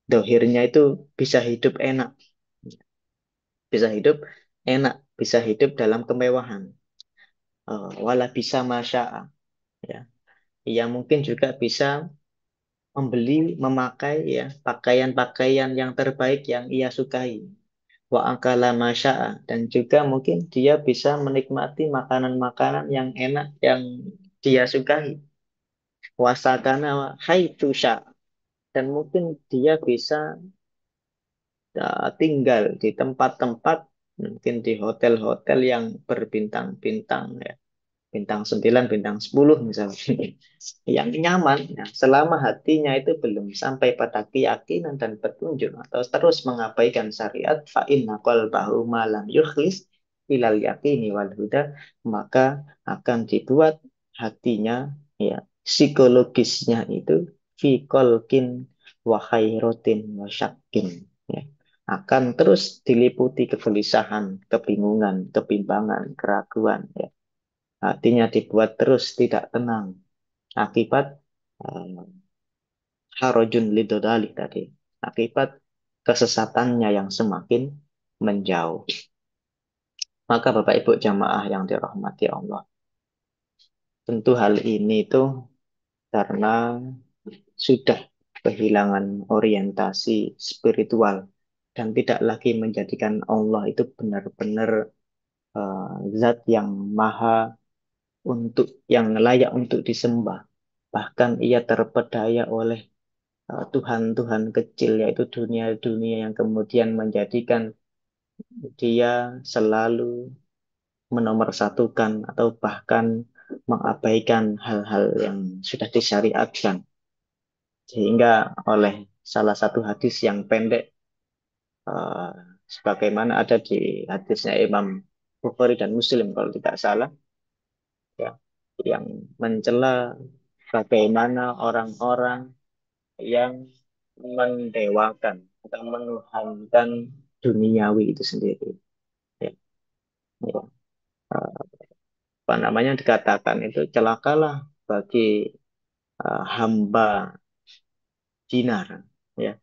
dohirnya itu bisa hidup enak, bisa hidup enak, bisa hidup dalam kemewahan. Wala bisa masya'a ya. Ia mungkin juga bisa membeli, memakai ya pakaian-pakaian yang terbaik yang ia sukai. Wa akala masya'a dan juga mungkin dia bisa menikmati makanan-makanan yang enak yang dia sukai. Wasakana haitsu sya'a dan mungkin dia bisa tinggal di tempat-tempat mungkin di hotel-hotel yang berbintang-bintang ya bintang 9, bintang 10 misalnya, yang nyaman. Nah, selama hatinya itu belum sampai pada keyakinan dan petunjuk atau terus mengabaikan syariat, fa inna qalbahu ma lam yukhlis ilal yaqini wal huda, maka akan dibuat hatinya ya psikologisnya itu fi qalqin wa khairatin wa syakkin ya. Akan terus diliputi kegelisahan, kebingungan, kebimbangan, keraguan ya. Hatinya dibuat terus tidak tenang akibat eh, harojun lidodali tadi. Akibat kesesatannya yang semakin menjauh. Maka Bapak Ibu jamaah yang dirahmati Allah. Tentu hal ini tuh karena sudah kehilangan orientasi spiritual. dan tidak lagi menjadikan Allah itu benar-benar zat yang maha untuk yang layak untuk disembah. Bahkan ia terpedaya oleh Tuhan-Tuhan kecil, yaitu dunia-dunia yang kemudian menjadikan dia selalu menomorsatukan atau bahkan mengabaikan hal-hal yang sudah disyariatkan. Sehingga oleh salah satu hadis yang pendek, eh, sebagaimana ada di hadisnya Imam Bukhari dan Muslim kalau tidak salah, ya, yang mencela bagaimana orang-orang yang mendewakan atau menuhankan duniawi itu sendiri. Ya, ya. Apa namanya dikatakan itu celakalah bagi hamba dinar, ya,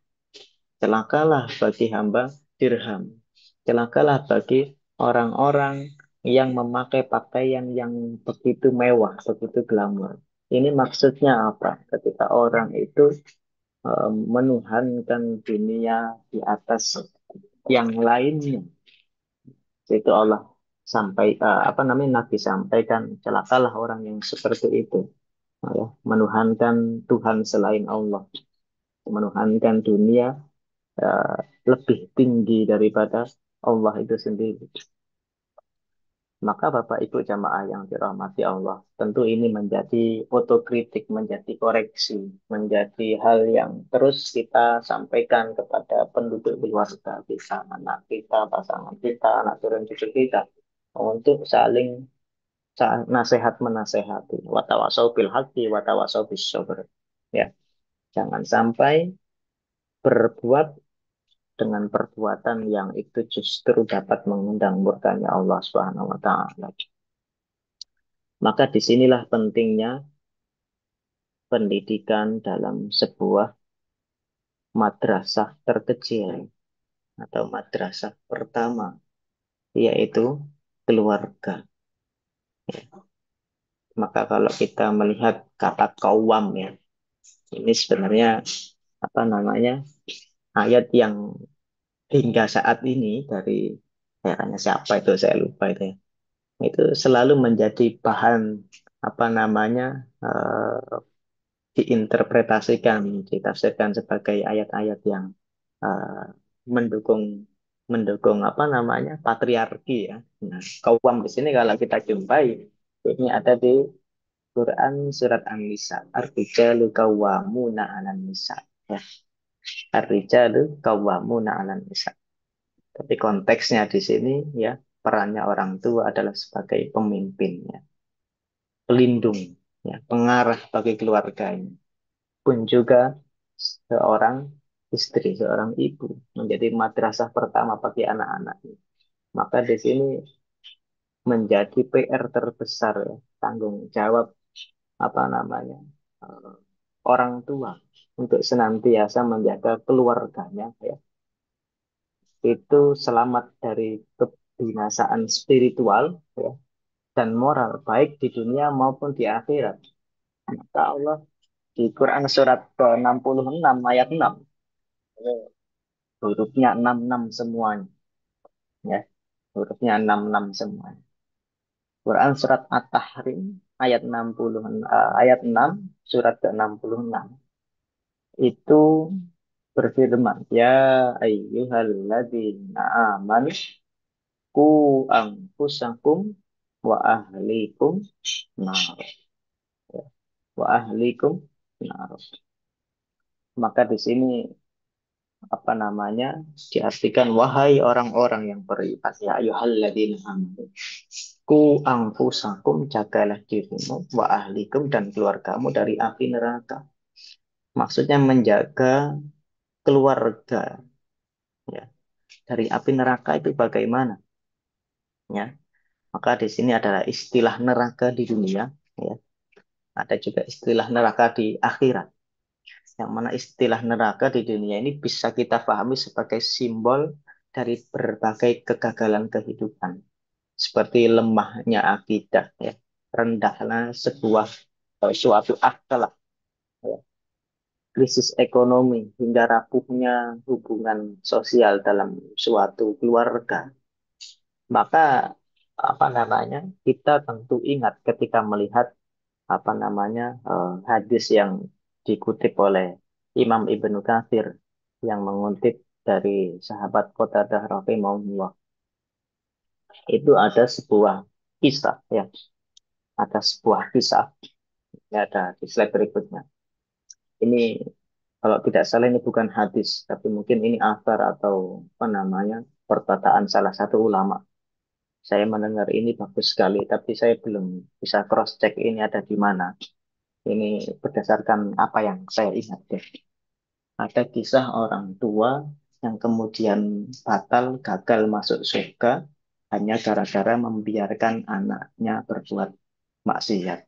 celakalah bagi hamba dirham, celakalah bagi orang-orang yang memakai pakaian yang begitu mewah, begitu glamor. Ini maksudnya apa? Ketika orang itu menuhankan dunia di atas yang lainnya, itu Allah apa namanya Nabi sampaikan celakalah orang yang seperti itu, ya, menuhankan Tuhan selain Allah, menuhankan dunia eh, lebih tinggi daripada Allah itu sendiri. Maka Bapak Ibu jamaah yang dirahmati Allah, tentu ini menjadi otokritik, menjadi koreksi, menjadi hal yang terus kita sampaikan kepada penduduk keluarga kita, anak kita, pasangan kita, anak turun cucu kita, untuk saling nasihat menasehati. Watawasau bil haqqi, watawasau bis sabr. Ya, jangan sampai berbuat dengan perbuatan yang itu justru dapat mengundang murkanya Allah Subhanahu wa taala. Maka disinilah pentingnya pendidikan dalam sebuah madrasah terkecil atau madrasah pertama, yaitu keluarga. Maka kalau kita melihat kata kawam, ya, ini sebenarnya apa namanya ayat yang hingga saat ini dari eranya siapa itu saya lupa itu selalu menjadi bahan apa namanya diinterpretasikan, ditafsirkan sebagai ayat-ayat yang uh, mendukung mendukung apa namanya patriarki, ya. Nah, kaum di sini kalau kita jumpai ini ada di Quran surat An-Nisa, ar-rijalu qawwamuna 'alan nisa. Ya, ar-rijalu qawwamuna 'alan nisa. Tapi konteksnya di sini, ya, perannya orang tua adalah sebagai pemimpin, ya, pelindung, ya, pengarah bagi keluarganya. Pun juga seorang istri, seorang ibu menjadi madrasah pertama bagi anak-anaknya. Maka di sini menjadi PR terbesar, ya, tanggung jawab apa namanya eh, orang tua untuk senantiasa menjaga keluarganya, ya, itu selamat dari kebinasaan spiritual, ya, dan moral baik di dunia maupun di akhirat. Maka Allah di Quran surat ke-66 ayat 6, hurufnya 66 semuanya, ya, hurufnya 66 semuanya. Quran surat At-Tahrim ayat 60 ayat 6 surat ke-66 itu berfirman, ya ayyuhalladzina amanu ku anfusakum wa ahlikum nar, ya, wa ahlikum nar. Maka di sini apa namanya diartikan wahai orang-orang yang beriman, ya ayyuhalladzina amanu ku anfusakum, jagalah dirimu, wa ahlikum, dan keluargamu dari api neraka. Maksudnya menjaga keluarga, ya, dari api neraka itu bagaimana, ya. Maka di sini adalah istilah neraka di dunia, ya. Ada juga istilah neraka di akhirat. Yang mana istilah neraka di dunia ini bisa kita pahami sebagai simbol dari berbagai kegagalan kehidupan. Seperti lemahnya akidah, ya, rendahnya sebuah suatu akhlak, ya. krisis ekonomi hingga rapuhnya hubungan sosial dalam suatu keluarga, maka apa namanya kita tentu ingat ketika melihat apa namanya hadis yang dikutip oleh Imam Ibnu Katsir yang mengutip dari sahabat Qatadah rahimahullah. Itu ada sebuah kisah ya, ada sebuah kisah. Ini ada di slide berikutnya. Ini kalau tidak salah ini bukan hadis, tapi mungkin ini asar atau apa namanya perkataan salah satu ulama. Saya mendengar ini bagus sekali, tapi saya belum bisa cross check ini ada di mana. Ini berdasarkan apa yang saya ingat deh. Ada kisah orang tua yang kemudian batal gagal masuk surga hanya gara-gara membiarkan anaknya berbuat maksiat.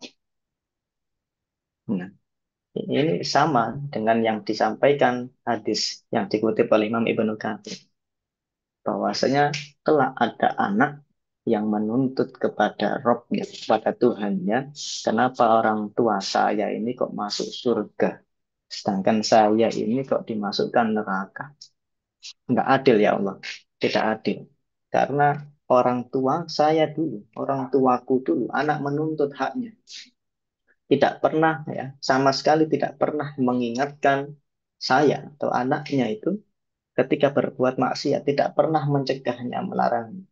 Nah, ini sama dengan yang disampaikan hadis yang dikutip oleh Imam Ibnu Katsir. Bahwasanya telah ada anak yang menuntut kepada Robnya, kepada Tuhannya, kenapa orang tua saya ini kok masuk surga, sedangkan saya ini kok dimasukkan neraka. Nggak adil ya Allah, tidak adil. Karena orang tua saya dulu, orang tuaku dulu, anak menuntut haknya. Tidak pernah ya, sama sekali tidak pernah mengingatkan saya atau anaknya itu ketika berbuat maksiat, tidak pernah mencegahnya, melarang.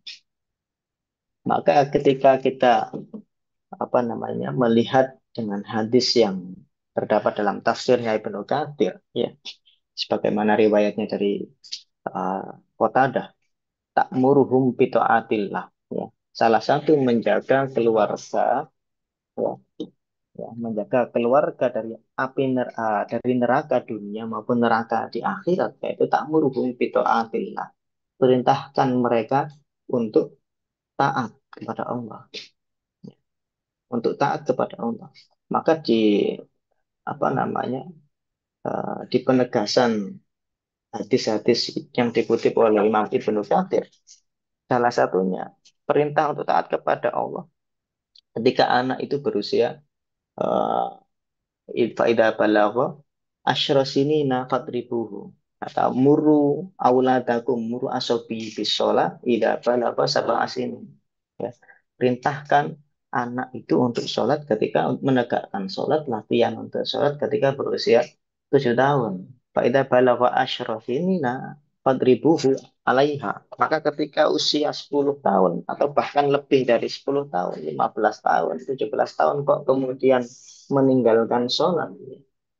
Maka ketika kita apa namanya melihat dengan hadis yang terdapat dalam tafsirnya Ibnu Katsir, ya, sebagaimana riwayatnya dari Qatadah, ta'muruhum bita'atillah, ya. Salah satu menjaga keluarga, ya, ya, menjaga keluarga dari dari neraka dunia maupun neraka di akhirat, yaitu ta'muruhum bita'atillah. Perintahkan mereka untuk taat kepada Allah, untuk taat kepada Allah. Maka di apa namanya di penegasan hadis-hadis yang dikutip oleh Imam Ibnu Katsir, salah satunya perintah untuk taat kepada Allah ketika anak itu berusia faida balagha asyra sinina fatribuhu, atau muru auladakum muru asobi bisola ida balagha sab'a asinin, ya. Perintahkan anak itu untuk sholat ketika menegakkan sholat, latihan untuk sholat ketika berusia 7 tahun. Faida balagha asyra sinina fadribuhu alaiha. Maka ketika usia 10 tahun atau bahkan lebih dari 10 tahun, 15 tahun, 17 tahun kok kemudian meninggalkan sholat,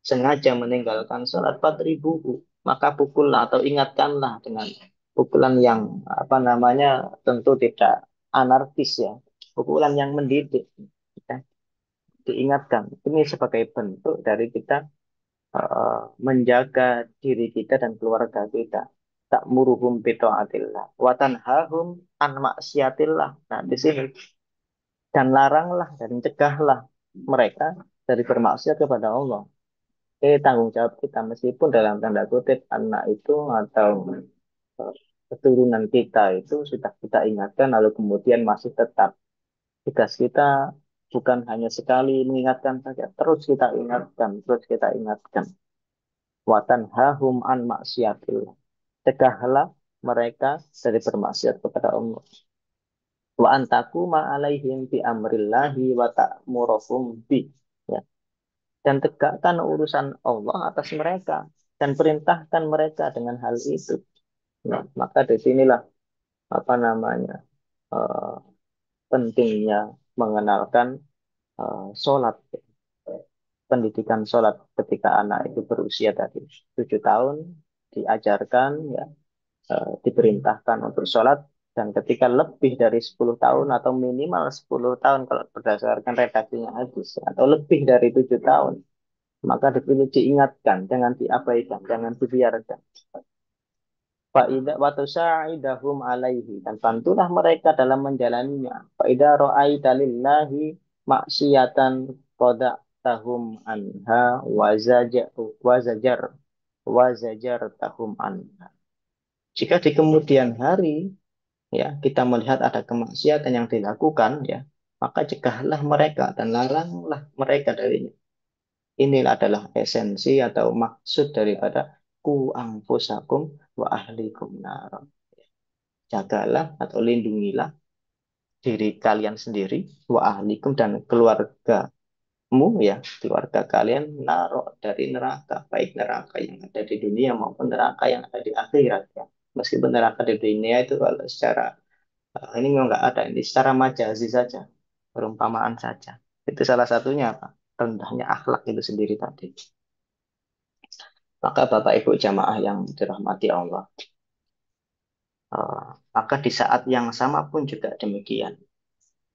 sengaja meninggalkan sholat, fadribuhu, maka pukullah atau ingatkanlah dengan pukulan yang apa namanya tentu tidak anarkis ya, pukulan yang mendidik, ya. Diingatkan ini sebagai bentuk dari kita menjaga diri kita dan keluarga kita. Tak muruhum bita'atillah wa tanhahum an maksiatillah. Nah, di sini dan laranglah dan cegahlah mereka dari bermaksiat kepada Allah. Tanggung jawab kita meskipun dalam tanda kutip anak itu atau keturunan kita itu sudah kita ingatkan lalu kemudian masih tetap, tugas kita bukan hanya sekali mengingatkan saja, terus kita ingatkan. Watan hahum an maksiatillah. Cegahlah mereka dari bermaksiat kepada Allah. Wa antaku ma'alaihim bi amrillahi wa ta'muruhum bi. Ya. Dan tegakkan urusan Allah atas mereka dan perintahkan mereka dengan hal itu. Nah, maka di sinilah apa namanya eh, pentingnya mengenalkan sholat, pendidikan sholat ketika anak itu berusia dari 7 tahun, diajarkan ya, diperintahkan untuk sholat, dan ketika lebih dari 10 tahun atau minimal 10 tahun kalau berdasarkan redaksinya hadis, atau lebih dari 7 tahun, maka dipilih diingatkan, jangan diabaikan, jangan dibiarkan. Faidah watusa'idahum alaihi, dan bantulah mereka dalam menjalaninya. Faidah ro'aita lillahi maksiatan koda tahum anha wazajar tahum anha. Jika di kemudian hari ya kita melihat ada kemaksiatan yang dilakukan, ya, maka cegahlah mereka dan laranglah mereka darinya. Inilah adalah esensi atau maksud daripada ku anfusakum wa ahlikum nar. Jagalah atau lindungilah diri kalian sendiri, wa ahlikum dan keluargamu ya, keluarga kalian narok dari neraka, baik neraka yang ada di dunia maupun neraka yang ada di akhirat ya. Meskipun neraka di dunia itu kalau secara ini memang nggak ada, ini secara majazi saja, perumpamaan saja. Itu salah satunya apa? Rendahnya akhlak itu sendiri tadi. Maka Bapak Ibu jamaah yang dirahmati Allah, maka di saat yang sama pun juga demikian.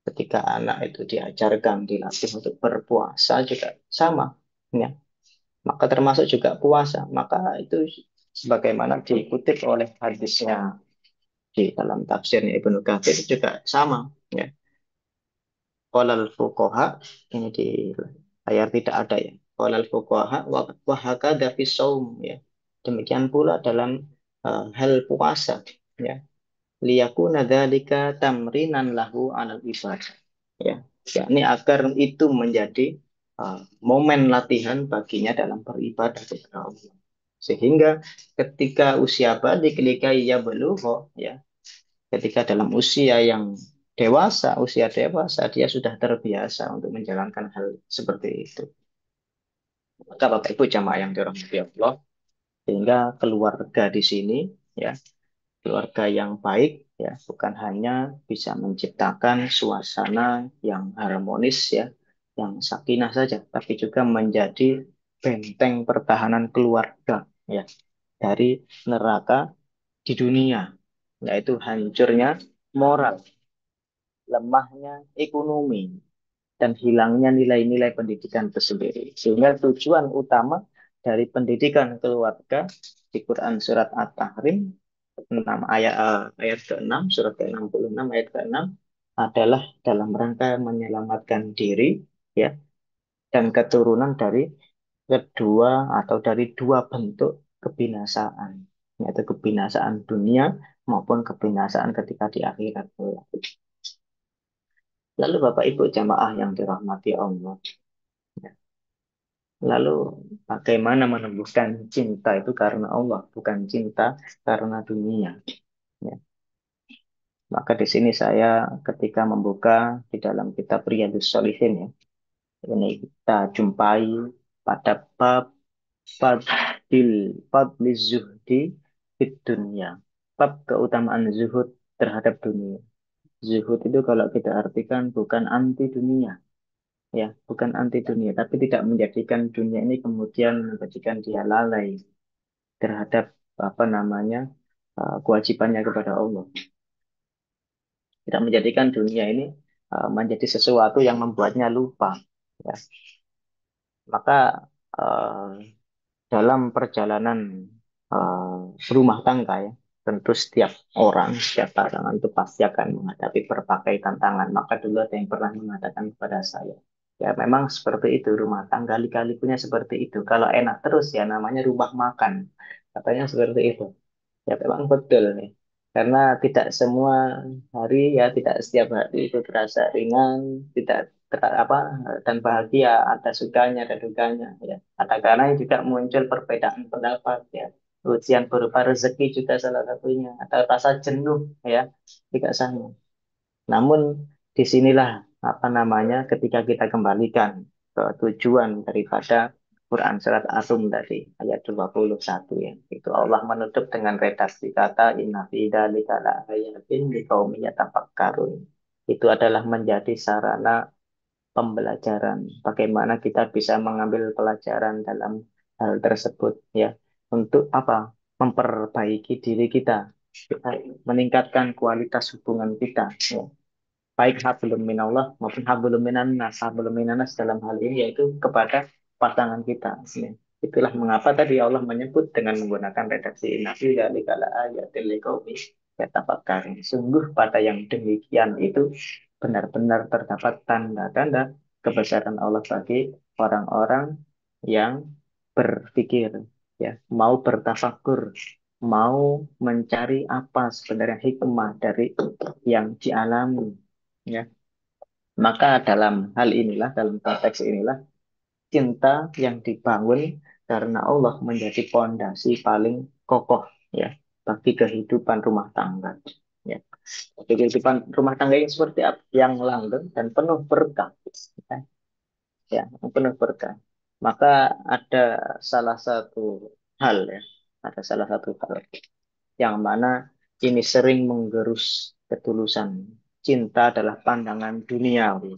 Ketika anak itu diajarkan, dilatih untuk berpuasa juga sama. Ya. Maka termasuk juga puasa. Maka itu sebagaimana dikutip oleh hadisnya di dalam tafsirnya Ibnu Katsir juga sama. Ya. Qolal fuqaha, ini di layar tidak ada ya. Qolal fuqaha wa hakadha fi shaum ya. Demikian pula dalam hal puasa ya. Liyakuna dzalika tamrinan lahu 'alal ibadah. Ya. Yakni agar itu menjadi momen latihan baginya dalam beribadah kepada Allah. Sehingga ketika usia balik likai ya belugho ya, ketika dalam usia yang dewasa, usia dewasa, dia sudah terbiasa untuk menjalankan hal seperti itu. Maka Bapak Ibu jamaah yang dirahmati Allah, sehingga keluarga di sini ya, keluarga yang baik ya, bukan hanya bisa menciptakan suasana yang harmonis ya, yang sakinah saja, tapi juga menjadi benteng pertahanan keluarga ya dari neraka di dunia, yaitu hancurnya moral, lemahnya ekonomi, dan hilangnya nilai-nilai pendidikan itu sendiri. Sehingga tujuan utama dari pendidikan keluarga di Quran surat At-Tahrim 6 ayat ke-6, surat ke-66 ayat ke-6 adalah dalam rangka menyelamatkan diri ya dan keturunan dari kedua atau dari dua bentuk kebinasaan, yaitu kebinasaan dunia maupun kebinasaan ketika di akhirat. Lalu Bapak Ibu jamaah yang dirahmati Allah, lalu bagaimana menembuskan cinta itu karena Allah, bukan cinta karena dunia. Ya. Maka di sini saya ketika membuka di dalam kitab Riyadhus Shalihin ya, ini kita jumpai pada bab fadli zuhdi fid dunya, bab keutamaan zuhud terhadap dunia. Zuhud itu kalau kita artikan bukan anti dunia, ya bukan anti dunia, tapi tidak menjadikan dunia ini kemudian menjadikan dia lalai terhadap apa namanya kewajibannya kepada Allah, tidak menjadikan dunia ini menjadi sesuatu yang membuatnya lupa ya. Maka eh, dalam perjalanan rumah tangga ya, tentu setiap orang, setiap pasangan itu pasti akan menghadapi berbagai tantangan. Maka dulu ada yang pernah mengatakan kepada saya, ya memang seperti itu rumah tangga, lika-likunya seperti itu. Kalau enak terus ya namanya rumah makan. Katanya seperti itu. Ya memang betul nih. Karena tidak semua hari ya, tidak setiap hari itu terasa ringan, tidak apa dan bahagia, ada sukanya, ada dukanya ya. Ada karena juga muncul perbedaan pendapat ya. Ujian berupa rezeki juga salah satunya, atau rasa jenuh ya, tidak sama. Namun disinilah apa namanya ketika kita kembalikan ke tujuan daripada Quran surat Ar-Rum tadi ayat 21 ya. Itu Allah menutup dengan redaksi kata inna fi dzalika laayatin liqaumin yatafakkarun. Itu adalah menjadi sarana pembelajaran. Bagaimana kita bisa mengambil pelajaran dalam hal tersebut ya. Untuk apa? Memperbaiki diri kita, meningkatkan kualitas hubungan kita ya, baik hablum minallah maupun hablum minannas. Hablum minannas dalam hal ini yaitu kepada pasangan kita. Ya. Itulah mengapa tadi Allah menyebut dengan menggunakan redaksi inna fi dzalika laayatil liqaumin yatafakkarun. Sungguh pada yang demikian itu benar-benar terdapat tanda-tanda kebesaran Allah bagi orang-orang yang berpikir, ya, mau bertafakur, mau mencari apa sebenarnya hikmah dari yang dialami. Ya. Maka dalam hal inilah, dalam konteks inilah, cinta yang dibangun karena Allah menjadi pondasi paling kokoh ya bagi kehidupan rumah tangga. Ya. Bagi kehidupan rumah tangga yang seperti apa? Yang langgeng dan penuh berkah. Ya, yang penuh berkah. Maka ada salah satu hal ya, ada salah satu hal yang mana ini sering menggerus ketulusan. Cinta adalah pandangan duniawi.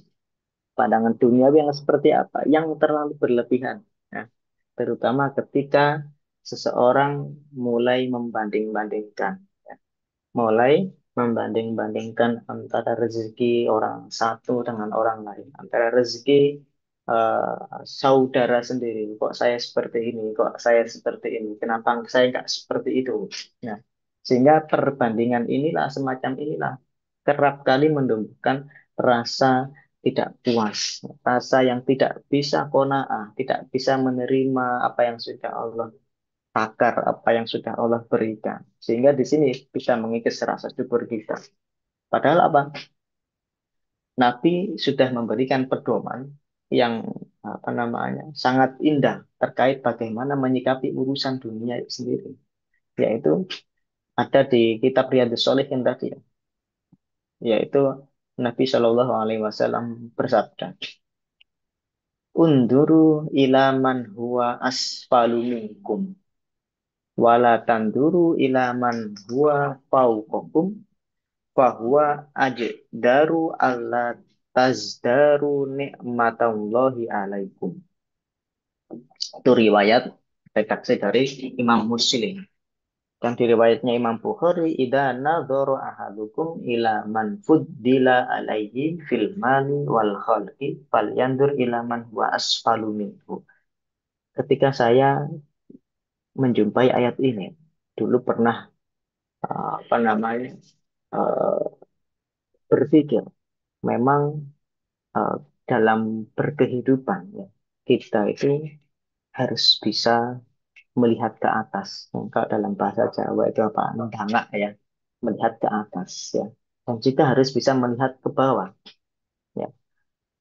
Pandangan duniawi yang seperti apa? Yang terlalu berlebihan. Ya. Terutama ketika seseorang mulai membanding-bandingkan. Ya. Mulai membanding-bandingkan antara rezeki orang satu dengan orang lain. Antara rezeki saudara sendiri. Kok saya seperti ini? Kok saya seperti ini? Kenapa saya nggak seperti itu? Nah, sehingga perbandingan inilah, semacam inilah, kerap kali menumbuhkan rasa tidak puas, rasa yang tidak bisa qanaah, tidak bisa menerima apa yang sudah Allah takar, apa yang sudah Allah berikan. Sehingga di sini bisa mengikis rasa syukur kita. Padahal apa? Nabi sudah memberikan pedoman yang apa namanya sangat indah terkait bagaimana menyikapi urusan dunia itu sendiri, yaitu ada di kitab Riyadhus Shalihin tadi, yaitu Nabi Shallallahu Alaihi Wasallam bersabda, Unduru ila man huwa asfalu minkum, wala tanduru ila man huwa fauqakum, fahuwa ajdaru alla tazdaru ni'matallahi alaikum. Itu riwayat redaksi dari Imam Muslim. Dan di riwayatnya Imam Bukhari, idza nadhara ahadukum ila man fuddila alaihi fil mali wal khalqi falyandur ila man huwa asfalu minhu. Ketika saya menjumpai ayat ini, dulu pernah apa namanya uh, berpikir memang uh, dalam berkehidupan ya, kita itu harus bisa melihat ke atas. Kalau dalam bahasa Jawa itu apa? Mendangak ya, melihat ke atas ya. Dan kita harus bisa melihat ke bawah ya.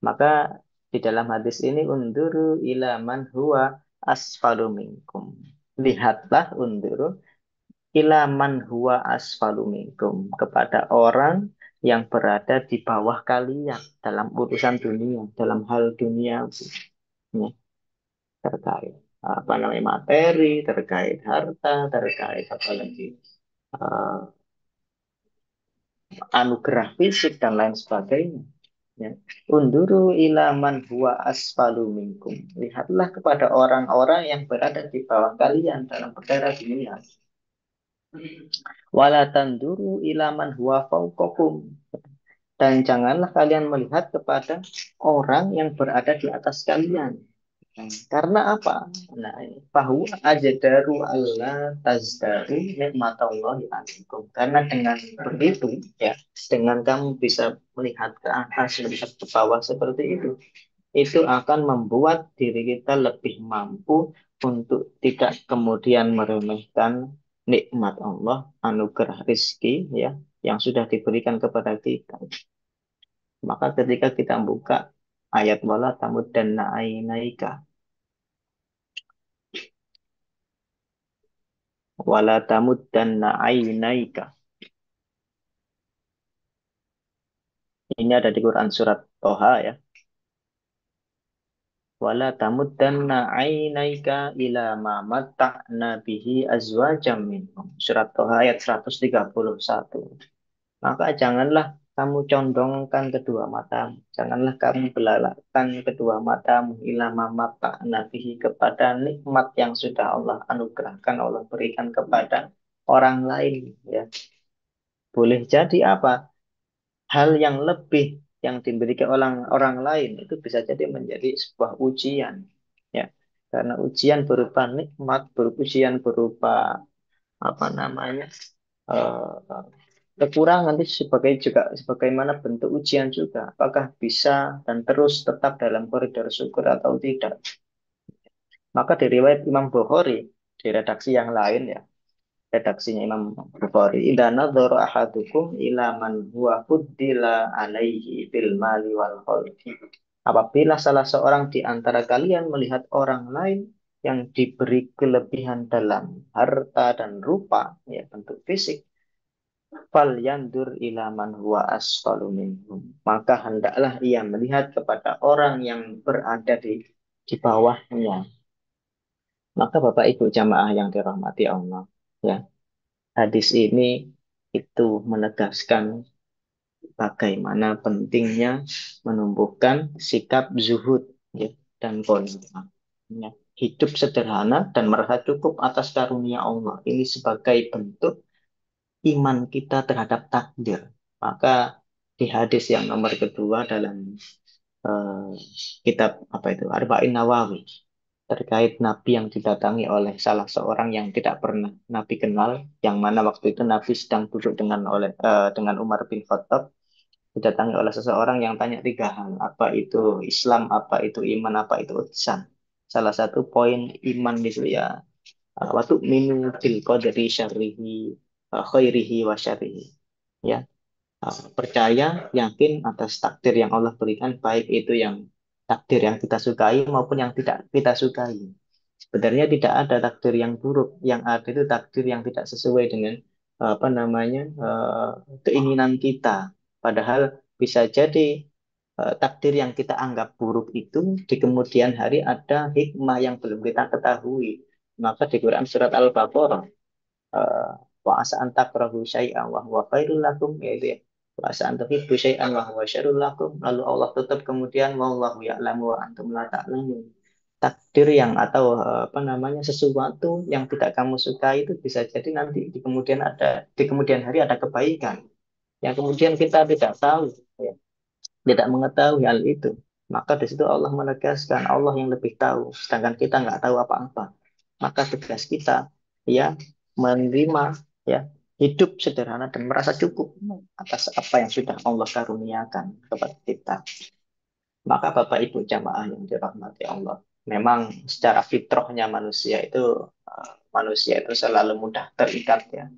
Maka di dalam hadis ini unduru ila man huwa asfalu minkum. Lihatlah unduru ila man huwa asfalu minkum, kepada orang yang berada di bawah kalian dalam urusan dunia, dalam hal dunia ya, terkait apa namanya materi, terkait harta, terkait apa lagi eh, anugerah fisik dan lain sebagainya. Ya. Unduru ilaman huwa asfalu minkum. Lihatlah kepada orang-orang yang berada di bawah kalian dalam perkara dunia. Wala tanduru ilaman huwa fauqakum. Dan janganlah kalian melihat kepada orang yang berada di atas kalian. Karena apa? Nah, fahu ajdaru Allah tazdaru nikmatallahi alaikum. Karena dengan begitu, ya, dengan kamu bisa melihat ke atas, melihat ke bawah seperti itu akan membuat diri kita lebih mampu untuk tidak kemudian meremehkan nikmat Allah, anugerah rizki, ya, yang sudah diberikan kepada kita. Maka ketika kita buka ayat wala tamuddanna ainaika wala tamuddanna ainaika. Ini ada di Quran surat Toha ya. Wala tamuddanna ainaika ila ma matta'na bihi azwajam minhum. Surat Toha ayat 131. Maka janganlah kamu condongkan kedua matamu. Janganlah kamu belalakkan kedua matamu ila ma matta'na bihi, kepada nikmat yang sudah Allah anugerahkan, Allah berikan kepada orang lain ya. Boleh jadi apa? Hal yang lebih yang diberikan orang lain itu bisa jadi menjadi sebuah ujian ya, karena ujian berupa nikmat, ujian berupa apa namanya eh, kekurangan itu sebagai juga sebagaimana bentuk ujian juga, apakah bisa dan terus tetap dalam koridor syukur atau tidak. Maka di riwayat Imam Bukhari di redaksi yang lain ya, redaksinya Imam Bukhari, idza nadzara ahadukum ila man huwa fuddila alaihi bil mali wal khalqi. Apabila salah seorang di antara kalian melihat orang lain yang diberi kelebihan dalam harta dan rupa, ya bentuk fisik, fal yandur ila man huwa asfalu minhum. Maka hendaklah ia melihat kepada orang yang berada di bawahnya. Maka Bapak Ibu jamaah yang dirahmati Allah, ya, hadis ini itu menegaskan bagaimana pentingnya menumbuhkan sikap zuhud, ya, dan qanaah. Ya. Hidup sederhana dan merasa cukup atas karunia Allah. Ini sebagai bentuk iman kita terhadap takdir. Maka di hadis yang nomor kedua dalam eh, kitab apa itu Arba'in Nawawi terkait Nabi yang didatangi oleh salah seorang yang tidak pernah Nabi kenal, yang mana waktu itu Nabi sedang duduk dengan Umar bin Khattab, didatangi oleh seseorang yang tanya tiga hal, apa itu Islam, apa itu iman, apa itu ihsan. Salah satu poin iman di situ ya, waktu minu bil qadri syarrihi khairihi wa syarrihi. Ya, percaya, yakin atas takdir yang Allah berikan, baik itu yang takdir yang kita sukai maupun yang tidak kita sukai. Sebenarnya tidak ada takdir yang buruk, yang ada itu takdir yang tidak sesuai dengan apa namanya keinginan kita. Padahal bisa jadi takdir yang kita anggap buruk itu di kemudian hari ada hikmah yang belum kita ketahui. Maka di Quran surat Al-Baqarah eh, wa asa an takrahu syai'an wa huwa khairul lakum, yaitu ya wa asa an tuhibbu syai'an wa huwa syarrul lakum, lalu Allah tutup kemudian wallahu ya'lamu wa antum la ta'lamun. Takdir yang atau apa namanya sesuatu yang tidak kamu suka itu bisa jadi nanti di kemudian hari ada kebaikan yang kemudian kita tidak tahu, ya, tidak mengetahui hal itu. Maka di situ Allah menegaskan Allah yang lebih tahu, sedangkan kita nggak tahu apa-apa. Maka tugas kita ya menerima, ya, hidup sederhana dan merasa cukup atas apa yang sudah Allah karuniakan kepada kita. Maka Bapak Ibu jamaah yang dirahmati Allah, memang secara fitrahnya manusia itu selalu mudah terikat, ya,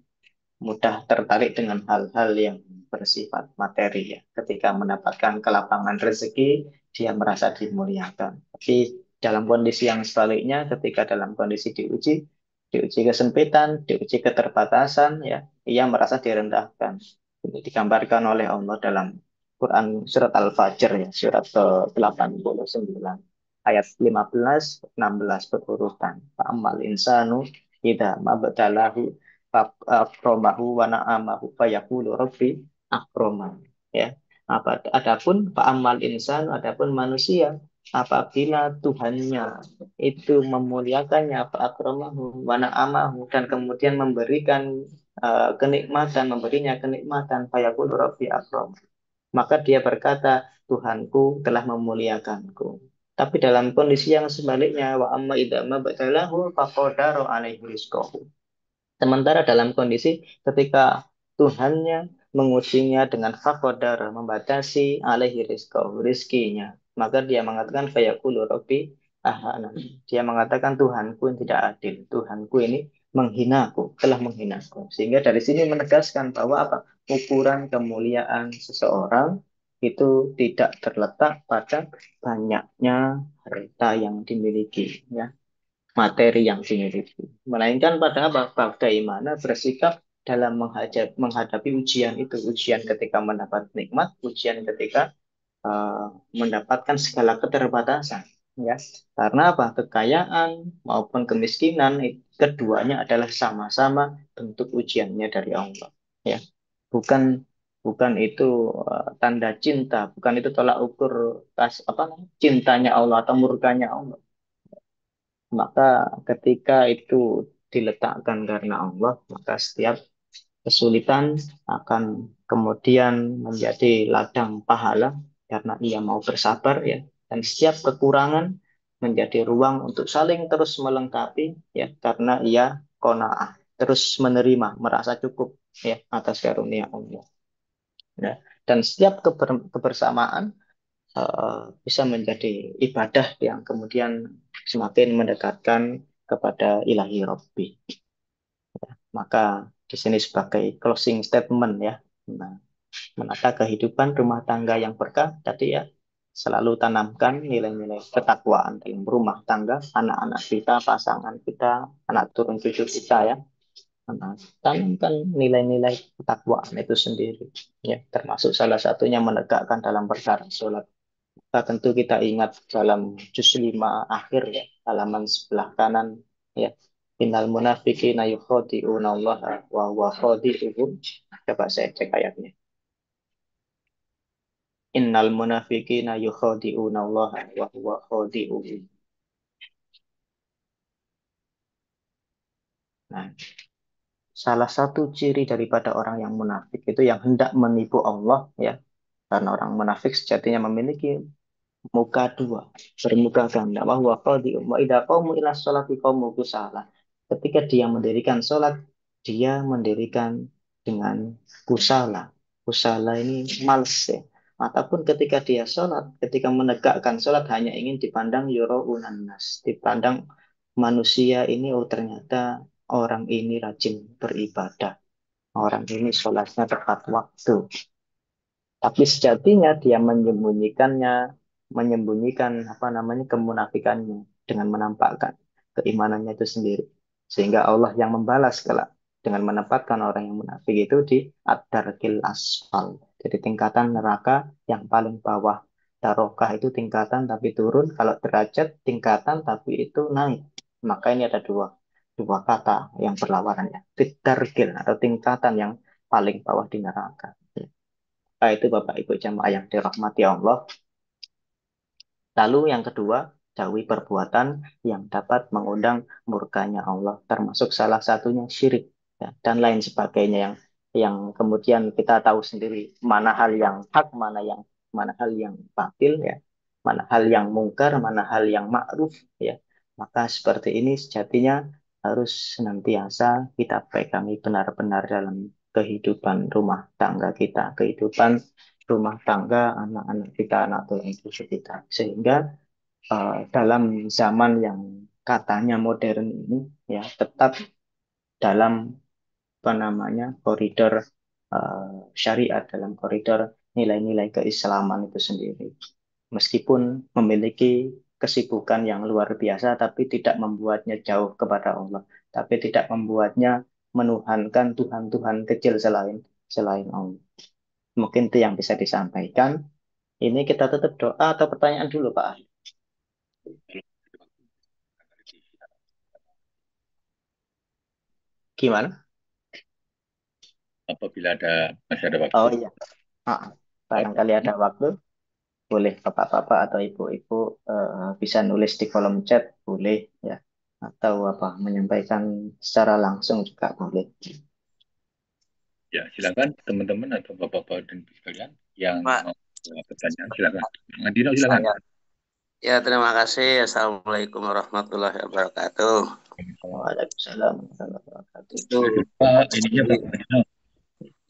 mudah tertarik dengan hal-hal yang bersifat materi, ya. Ketika mendapatkan kelapangan rezeki, dia merasa dimuliakan. Tapi dalam kondisi yang sebaliknya, ketika dalam kondisi diuji kesempitan, diuji keterbatasan, ya, ia merasa direndahkan. Ini digambarkan oleh Allah dalam Quran surat Al-Fajr, ya, surat ke-89 ayat 15, 16 berurutan. Fa'amal insanu idza mabtalahu akromahu wa na'amahu fayaqulu rabbi akroman, ya. Adapun fa'amal insan, adapun manusia apabila Tuhannya itu memuliakannya, apa akromahu wa na'amahu, dan kemudian memberinya kenikmatan, fayaqulu rabbi akrom, maka dia berkata, Tuhanku telah memuliakanku. Tapi dalam kondisi yang sebaliknya, wa amma idza mabtalahu faqadara alaihi rizqahu. Sementara dalam kondisi ketika Tuhannya mengujinya dengan faqadara, membatasi alaihi rizqahu, rizkinya, maka dia mengatakan fayaqulu rabbi ahana. Dia mengatakan Tuhanku yang tidak adil, Tuhanku ini menghinaku, telah menghinaku. Sehingga dari sini menegaskan bahwa apa? Ukuran kemuliaan seseorang itu tidak terletak pada banyaknya harta yang dimiliki, ya, materi yang dimiliki, melainkan pada apa? Bagaimana bersikap dalam menghadapi ujian itu, ujian ketika mendapat nikmat, ujian ketika mendapatkan segala keterbatasan, ya. Karena apa? Kekayaan maupun kemiskinan keduanya adalah sama-sama bentuk ujiannya dari Allah, ya. Bukan bukan itu tanda cinta, bukan itu tolak ukur cintanya Allah atau murkanya Allah. Maka ketika itu diletakkan karena Allah, maka setiap kesulitan akan kemudian menjadi ladang pahala karena ia mau bersabar, ya. Dan setiap kekurangan menjadi ruang untuk saling terus melengkapi, ya, karena ia qanaah, terus menerima, merasa cukup, ya, atas karunia Allah. Ya. Dan setiap kebersamaan bisa menjadi ibadah yang kemudian semakin mendekatkan kepada ilahi Rabbi. Maka di sini sebagai closing statement, ya, nah, menata kehidupan rumah tangga yang berkah tadi, ya, selalu tanamkan nilai-nilai ketakwaan dalam rumah tangga, anak-anak kita, pasangan kita, anak turun cucu kita ya. Nah, tanamkan nilai-nilai ketakwaan itu sendiri. Ya, termasuk salah satunya menegakkan dalam perkara sholat. Nah, tentu kita ingat dalam juz 5 akhir ya, halaman sebelah kanan ya. Innal munafiqina yukhadi'una Allah wa huwa khadi'uhum. Coba saya cek ayatnya. Innal munafiqina yukhadi'una Allah wa huwa khadi'uhum. Nah, salah satu ciri daripada orang yang munafik itu yang hendak menipu Allah ya. Karena orang munafik sejatinya memiliki muka dua, bermuka ganda. Wa huwa qadi'un wa idza qamu ila sholati qamu kusala. Ketika dia mendirikan sholat, dia mendirikan dengan kusala. Kusala ini males ya. Ataupun ketika dia sholat, ketika menegakkan sholat hanya ingin dipandang yuraunan nas, dipandang manusia ini oh ternyata orang ini rajin beribadah, orang ini sholatnya tepat waktu. Tapi sejatinya dia menyembunyikan apa namanya kemunafikannya dengan menampakkan keimanannya itu sendiri. Sehingga Allah yang membalas kelak dengan menempatkan orang yang munafik itu di ad-darkil asfal. Jadi tingkatan neraka yang paling bawah. Darokah itu tingkatan tapi turun, kalau derajat tingkatan tapi itu naik. Maka ini ada dua kata yang berlawanan ya. Darkil atau tingkatan yang paling bawah di neraka. Itu Bapak Ibu jamaah yang dirahmati Allah. Lalu yang kedua, jauhi perbuatan yang dapat mengundang murkanya Allah, termasuk salah satunya syirik ya, dan lain sebagainya yang kemudian kita tahu sendiri mana hal yang hak, mana hal yang batil ya, mana hal yang mungkar, mana hal yang ma'ruf ya. Maka seperti ini sejatinya harus senantiasa kita pegangi benar-benar dalam kehidupan rumah tangga kita, kehidupan rumah tangga anak-anak kita, anak tulang cucu kita. Sehingga dalam zaman yang katanya modern ini ya tetap dalam apa namanya koridor syariat, dalam koridor nilai-nilai keislaman itu sendiri. Meskipun memiliki kesibukan yang luar biasa, tapi tidak membuatnya jauh kepada Allah, tapi tidak membuatnya menuhankan Tuhan-Tuhan kecil selain Allah. Mungkin itu yang bisa disampaikan. Ini kita tutup doa atau pertanyaan dulu, Pak Ahli? Gimana? Apabila masih ada waktu. Oh iya, barangkali ada waktu, boleh bapak-bapak atau ibu-ibu bisa nulis di kolom chat, boleh ya, atau apa menyampaikan secara langsung juga boleh. Ya, silakan teman-teman atau bapak-bapak dan ibu sekalian yang Pak, mau bertanya, silakan. Dino, silakan. ya terima kasih. Assalamualaikum warahmatullahi wabarakatuh. Waalaikumsalam warahmatullahi wabarakatuh. Pak, ininya Pak Dino.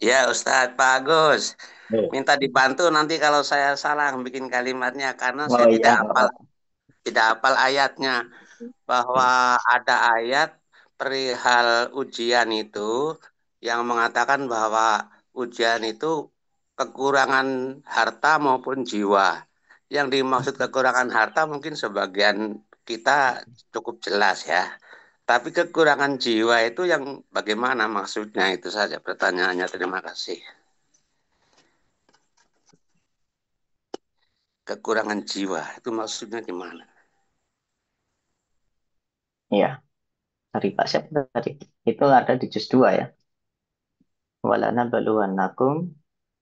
Ya Ustadz Pak Agus, Oh. minta dibantu nanti kalau saya salah bikin kalimatnya karena Oh saya iya, tidak hafal ayatnya, bahwa ada ayat perihal ujian itu yang mengatakan bahwa ujian itu kekurangan harta maupun jiwa. Yang dimaksud kekurangan harta mungkin sebagian kita cukup jelas ya. Tapi kekurangan jiwa itu yang bagaimana maksudnya, itu saja pertanyaannya. Terima kasih. Kekurangan jiwa itu maksudnya gimana? Iya, dari Pak siapa tadi? Itu ada di juz 2 ya. Walana baluwannakum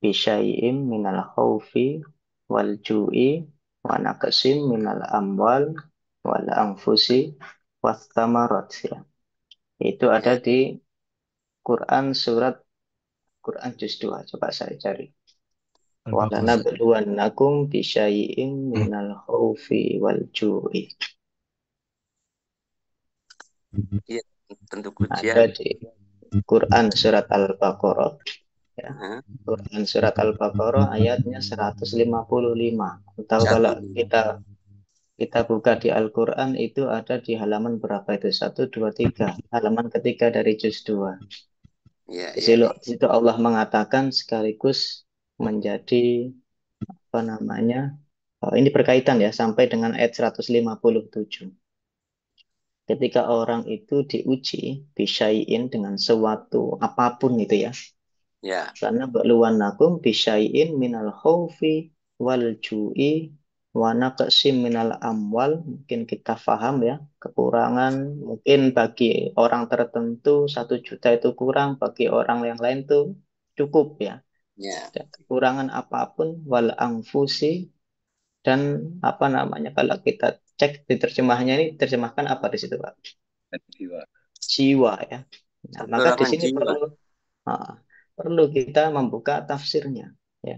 bisyai'im minal khawfi wal ju'i wa naqsim minal amwal wal anfusi was thamarat ya. Itu ada di Quran juz 2. Coba saya cari. Walana baluwannakum bisyai'im minal khawfi wal ju'i. Iya, tentu Ada ujian. di Quran surat Al-Baqarah ya. Quran surat Al-Baqarah ayatnya 155. Atau kalau kita buka di Al-Quran itu ada di halaman berapa itu? 1, 2, 3. Halaman ketiga dari juz 2. Ya, Di situ Allah mengatakan sekaligus menjadi apa namanya Ini berkaitan ya sampai dengan ayat 157. Ketika orang itu diuji bisyai'in dengan sesuatu apapun itu ya. Ya, Karena ba'luwannakum bisyai'in minal khawfi wal ju'i wa naqsim minal amwal. Mungkin kita paham ya, kekurangan mungkin bagi orang tertentu 1 juta itu kurang, bagi orang yang lain itu cukup ya. ya, Dan kekurangan apapun wal angfusi dan apa namanya kalau kita cek di terjemahnya ini terjemahkan apa di situ Pak? dan jiwa. Jiwa ya. Nah, maka di kekurangan sini jiwa. perlu kita membuka tafsirnya ya.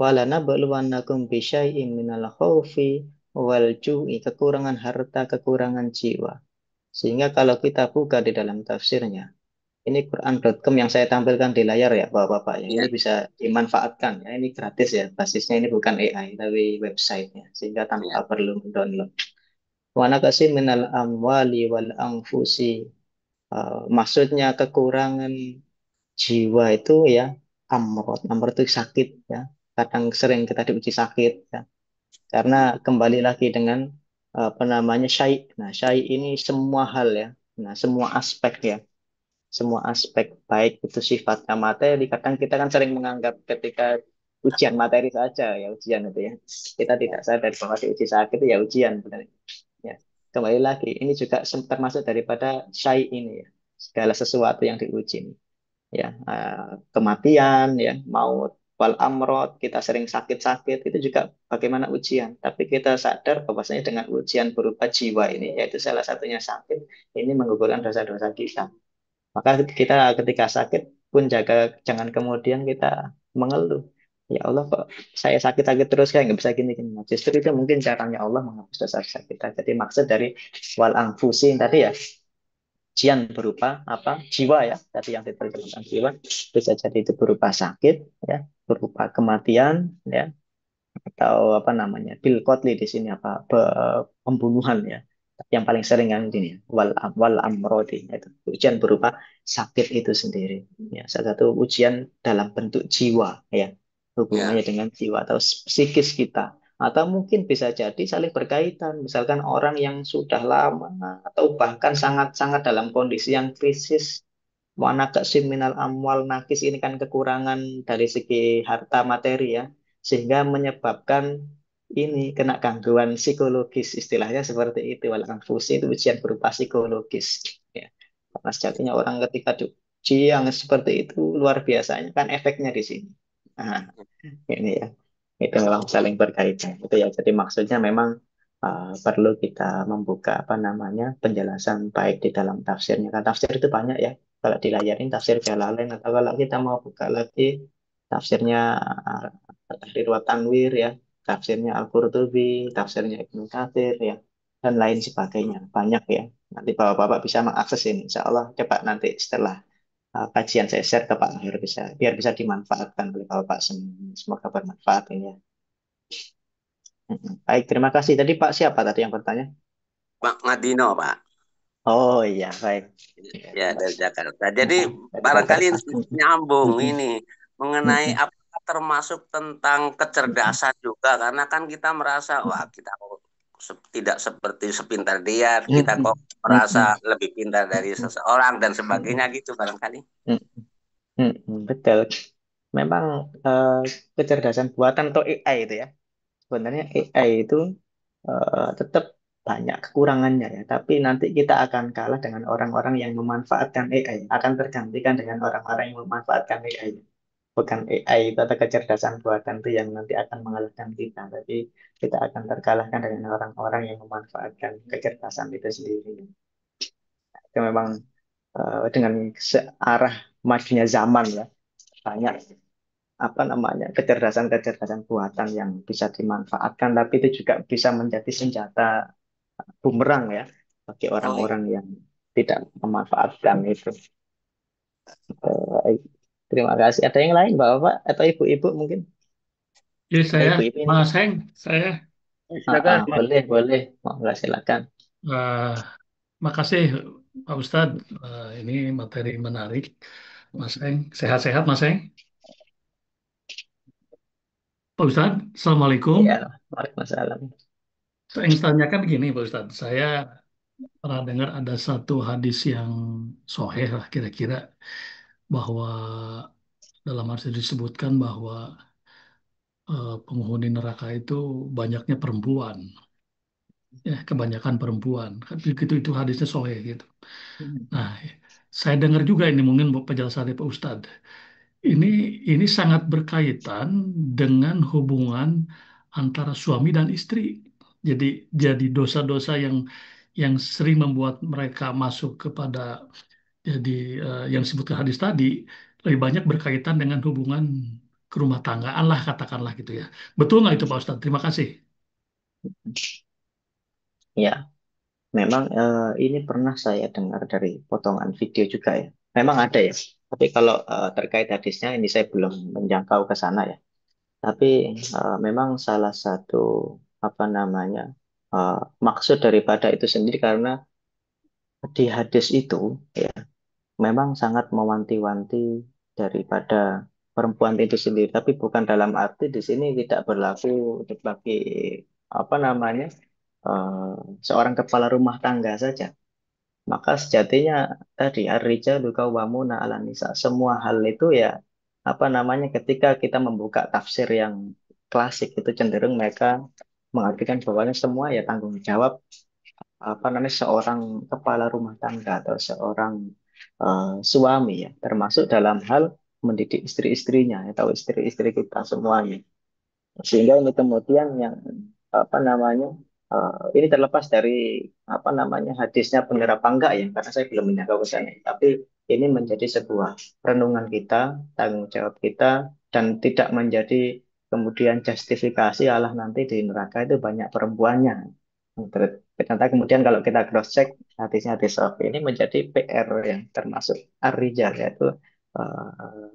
Walanabluwannakum bisyai'in minal khaufi wal ju'i, kekurangan harta, kekurangan jiwa. Sehingga kalau kita buka di dalam tafsirnya, ini Quran.com yang saya tampilkan di layar ya Bapak-bapak ya. Ya, Ini bisa dimanfaatkan ya. Ini gratis ya. Basisnya ini bukan AI tapi websitenya. Sehingga tanpa ya, perlu mendownload. Wa naqsim minal amwali wal anfusi. Maksudnya kekurangan jiwa itu ya amrod. Amrod itu sakit ya. Kadang sering kita diuji sakit ya. Karena kembali lagi dengan apa namanya syai. Nah, syai ini semua hal ya. Nah, semua aspek ya. Semua aspek baik itu sifatnya materi. Kadang kita kan sering menganggap ketika ujian materi saja ya ujian itu ya. Kita tidak sadar bahwa diuji sakit itu ya ujian benar. Ya. Kembali lagi ini juga termasuk daripada syai ini ya. Segala sesuatu yang diuji ini ya kematian ya maut wal amrod kita sering sakit-sakit itu juga bagaimana ujian tapi kita sadar bahwasanya dengan ujian berupa jiwa ini yaitu salah satunya sakit ini menggugurkan dosa-dosa kita maka kita ketika sakit pun jangan kemudian kita mengeluh ya Allah kok saya sakit-sakit terus kayak nggak bisa gini-gini nah, justru itu mungkin caranya Allah menghapus dosa-dosa kita jadi maksud dari wal angfusin tadi ya ujian berupa apa jiwa ya tadi yang diterjemahkan jiwa bisa jadi itu berupa sakit ya berupa kematian ya atau apa namanya bil qatli di sini apa pembunuhan ya tapi yang paling sering yang ini wal amrodi itu ujian berupa sakit itu sendiri ya salah satu ujian dalam bentuk jiwa ya ya, hubungannya dengan jiwa atau psikis kita atau mungkin bisa jadi saling berkaitan misalkan orang yang sudah lama atau bahkan sangat-sangat dalam kondisi yang krisis Wana minal amwal nakis ini kan kekurangan dari segi harta materi ya, sehingga menyebabkan ini kena gangguan psikologis istilahnya seperti itu. Walaupun fusi itu ujian berupa psikologis. Ya. Karena sejatinya orang ketika diuji yang seperti itu luar biasanya kan efeknya di sini. Nah, ini ya itu memang saling berkaitan itu ya jadi maksudnya memang perlu kita membuka apa namanya penjelasan baik di dalam tafsirnya kan tafsir itu banyak ya kalau dilayarin tafsir Jalalain atau kalau kita mau buka lagi tafsirnya Tahrir wa Tanwir ya tafsirnya Al-Qurtubi tafsirnya Ibnu Katsir ya dan lain sebagainya banyak ya nanti bapak-bapak bisa mengakses ini insya Allah coba nanti setelah kajian saya share ke Pak Akhir bisa biar bisa dimanfaatkan oleh Bapak semua. Semoga bermanfaat ini ya. Baik, terima kasih. Tadi Pak siapa tadi yang bertanya? Pak Madino, Pak. Oh iya, baik. Ya, dari Jakarta. Jadi Dari barangkali Jakarta. nyambung Mm-mm. ini mengenai Mm-mm. apakah termasuk tentang kecerdasan juga karena kan kita merasa wah kita kok tidak seperti sepintar dia, kita Mm-mm. kok merasa Mm-mm. lebih pintar dari seseorang dan sebagainya gitu barangkali. Mm-mm. Mm-mm. Betul. Memang eh, kecerdasan buatan atau AI itu ya. Sebenarnya AI itu tetap banyak kekurangannya ya. Tapi nanti kita akan kalah dengan orang-orang yang memanfaatkan AI. Akan tergantikan dengan orang-orang yang memanfaatkan AI. Bukan AI itu atau kecerdasan buatan itu yang nanti akan mengalahkan kita. Tapi kita akan terkalahkan dengan orang-orang yang memanfaatkan kecerdasan itu sendiri. Itu memang dengan searah majunya zaman ya. Banyak apa namanya kecerdasan-kecerdasan buatan yang bisa dimanfaatkan, tapi itu juga bisa menjadi senjata bumerang ya bagi Oh iya. orang-orang yang tidak memanfaatkan itu. Eh, Terima kasih. Ada yang lain, Bapak atau Ibu-ibu mungkin? Jadi saya, Ibu-ibu ini. Mas Heng, saya Silakan. Boleh, boleh. Monggo silakan. eh, makasih Pak Ustadz. Ini materi menarik. Mas Heng, sehat-sehat Mas Heng. Pak Ustadz, Assalamualaikum. Iya, waalaikumsalam. Saya ingin tanyakan gini, Pak Ustadz. Saya pernah dengar ada satu hadis yang sahih lah kira-kira bahwa dalam hadis disebutkan bahwa penghuni neraka itu banyaknya perempuan, ya kebanyakan perempuan. Kan begitu itu hadisnya sahih gitu. Nah, saya dengar juga ini mungkin penjelasan dari Pak Ustadz. Ini ini sangat berkaitan dengan hubungan antara suami dan istri. Jadi jadi dosa-dosa yang sering membuat mereka masuk kepada jadi yang disebutkan hadis tadi lebih banyak berkaitan dengan hubungan kerumah tanggaan lah katakanlah gitu ya. Betul nggak itu Pak Ustadz? Terima kasih. Ya, memang ini pernah saya dengar dari potongan video juga ya. Memang ada ya. Tapi kalau terkait hadisnya ini saya belum menjangkau ke sana ya. Tapi memang salah satu apa namanya maksud daripada itu sendiri karena di hadis itu ya memang sangat mewanti-wanti daripada perempuan itu sendiri. Tapi bukan dalam arti di sini tidak berlaku sebagai apa namanya eh, seorang kepala rumah tangga saja. Maka sejatinya tadi ar-rijalu qawwamuna 'alan nisa. Semua hal itu ya apa namanya ketika kita membuka tafsir yang klasik itu cenderung mereka mengartikan bahwa semua ya tanggung jawab apa namanya seorang kepala rumah tangga atau seorang suami ya termasuk dalam hal mendidik istri-istrinya atau istri-istri kita semuanya. Sehingga ini kemudian yang apa namanya ini terlepas dari apa namanya hadisnya benar apa enggak ya karena saya belum menjangkau ke sana. Tapi ini menjadi sebuah renungan kita, tanggung jawab kita dan tidak menjadi kemudian justifikasi Allah nanti di neraka itu banyak perempuannya. Ternyata kemudian kalau kita cross check hadisnya hadis Sofi ini menjadi PR yang termasuk ar-rijal yaitu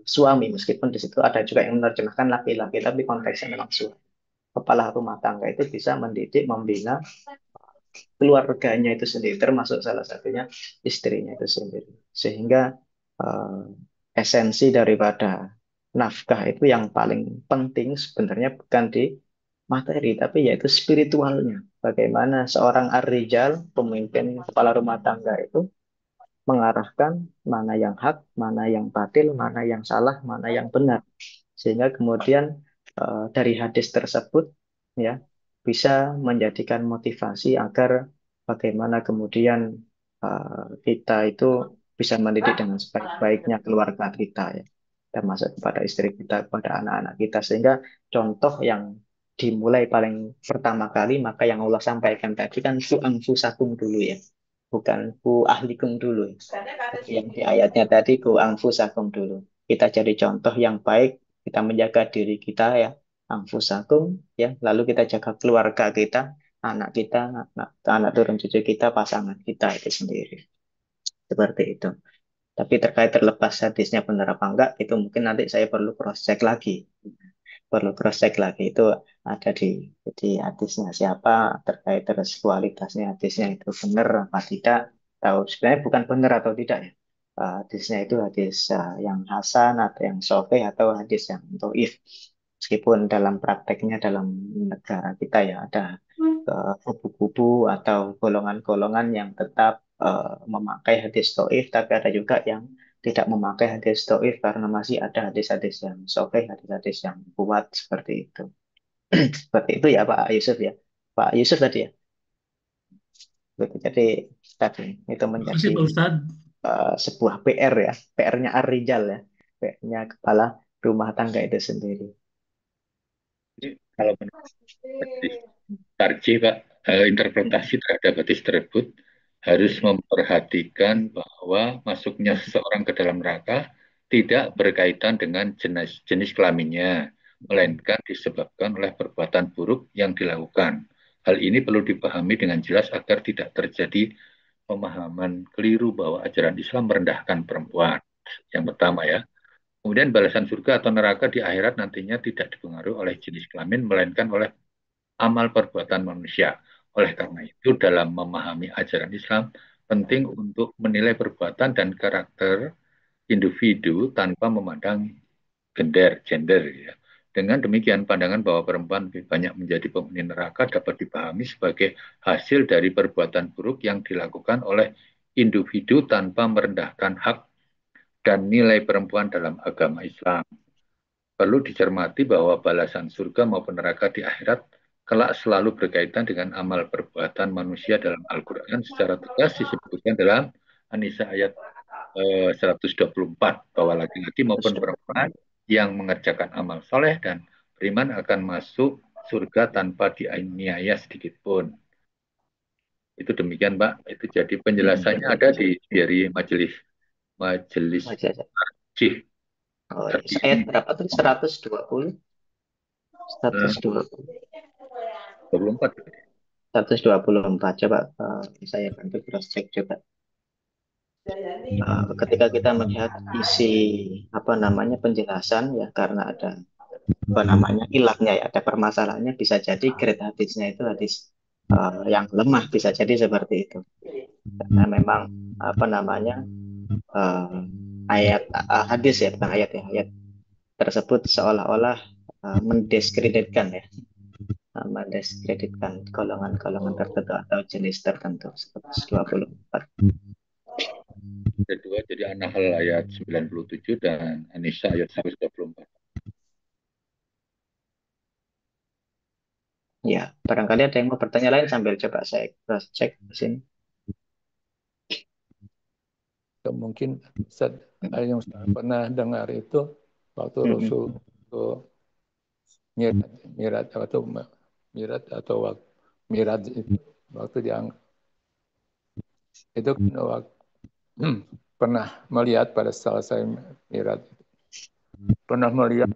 suami meskipun di situ ada juga yang menerjemahkan laki-laki tapi konteksnya memang suami. Kepala rumah tangga itu bisa mendidik, membina keluarganya itu sendiri termasuk salah satunya istrinya itu sendiri. Sehingga eh, esensi daripada nafkah itu yang paling penting sebenarnya bukan di materi tapi yaitu spiritualnya. Bagaimana seorang ar-rijal, pemimpin kepala rumah tangga itu mengarahkan mana yang hak, mana yang batil, mana yang salah, mana yang benar. Sehingga kemudian dari hadis tersebut ya bisa menjadikan motivasi agar bagaimana kemudian kita itu bisa mendidik dengan sebaik-baiknya keluarga kita ya, termasuk kepada istri kita, kepada anak-anak kita. Sehingga contoh yang dimulai paling pertama kali maka yang Allah sampaikan tadi kan ku anfusakum dulu ya bukan ku ahlikum dulu. Tapi yang di ayatnya tadi ku anfusakum dulu. Kita jadi contoh yang baik, kita menjaga diri kita ya, anfusakum ya, lalu kita jaga keluarga kita, anak turun cucu kita, pasangan kita itu sendiri. Seperti itu. Tapi terkait terlepas hadisnya benar apa enggak, itu mungkin nanti saya perlu cross check lagi. Perlu cross check lagi itu ada di hadisnya siapa terkait terus kualitasnya hadisnya itu benar apa tidak tahu sebenarnya bukan benar atau tidak ya. Hadisnya itu hadis yang hasan atau yang sahih atau hadis yang dhaif meskipun dalam prakteknya dalam negara kita ya ada kubu-kubu atau golongan-golongan yang tetap memakai hadis dhaif tapi ada juga yang tidak memakai hadis dhaif karena masih ada hadis-hadis yang sahih, hadis-hadis yang kuat seperti itu. Seperti itu ya Pak Yusuf ya. Pak Yusuf tadi ya. Begitu. Jadi tadi itu Terima menjadi kasih Pak Ustadz. sebuah PR ya, PR-nya Ar-Rijal ya, PR-nya kepala rumah tangga itu sendiri. Jadi kalau menurut hadis Tarji, Pak, interpretasi terhadap hadis tersebut harus memperhatikan bahwa masuknya seseorang ke dalam neraka tidak berkaitan dengan jenis kelaminnya, melainkan disebabkan oleh perbuatan buruk yang dilakukan. Hal ini perlu dipahami dengan jelas agar tidak terjadi pemahaman keliru bahwa ajaran Islam merendahkan perempuan. Yang pertama ya. Kemudian balasan surga atau neraka di akhirat nantinya tidak dipengaruhi oleh jenis kelamin, melainkan oleh amal perbuatan manusia. Oleh karena itu, dalam memahami ajaran Islam, penting untuk menilai perbuatan dan karakter individu tanpa memandang gender, ya. Dengan demikian, pandangan bahwa perempuan lebih banyak menjadi penghuni neraka dapat dipahami sebagai hasil dari perbuatan buruk yang dilakukan oleh individu tanpa merendahkan hak dan nilai perempuan dalam agama Islam. Perlu dicermati bahwa balasan surga maupun neraka di akhirat kelak selalu berkaitan dengan amal perbuatan manusia dalam Al-Quran secara tegas disebutkan dalam An-Nisa ayat 124 bahwa laki-laki maupun perempuan yang mengerjakan amal soleh dan beriman akan masuk surga tanpa dianiaya sedikit pun. Itu demikian, Pak. Itu jadi penjelasannya ada dari majelis Tarjih. Oh, ayat berapa tuh? 120? 120. 24. 124. Coba saya bantu cross check coba. Ketika kita melihat isi penjelasan ya, karena ada ilahnya ya, ada permasalahannya, bisa jadi grade hadisnya itu hadis yang lemah, bisa jadi seperti itu. Karena memang ayat hadis ya, bukan ayat ya, ayat tersebut seolah-olah mendiskreditkan ya, mendiskreditkan golongan-golongan tertentu atau jenis tertentu. 124. Kedua, jadi An-Nahl ayat 97 dan An-Nisa ayat 124. Ya, barangkali ada yang mau bertanya lain sambil coba saya cross check di sini. Mungkin yang pernah dengar itu waktu Rasul mirat atau mirat itu waktu yang itu pernah melihat pada selesai mirat, pernah melihat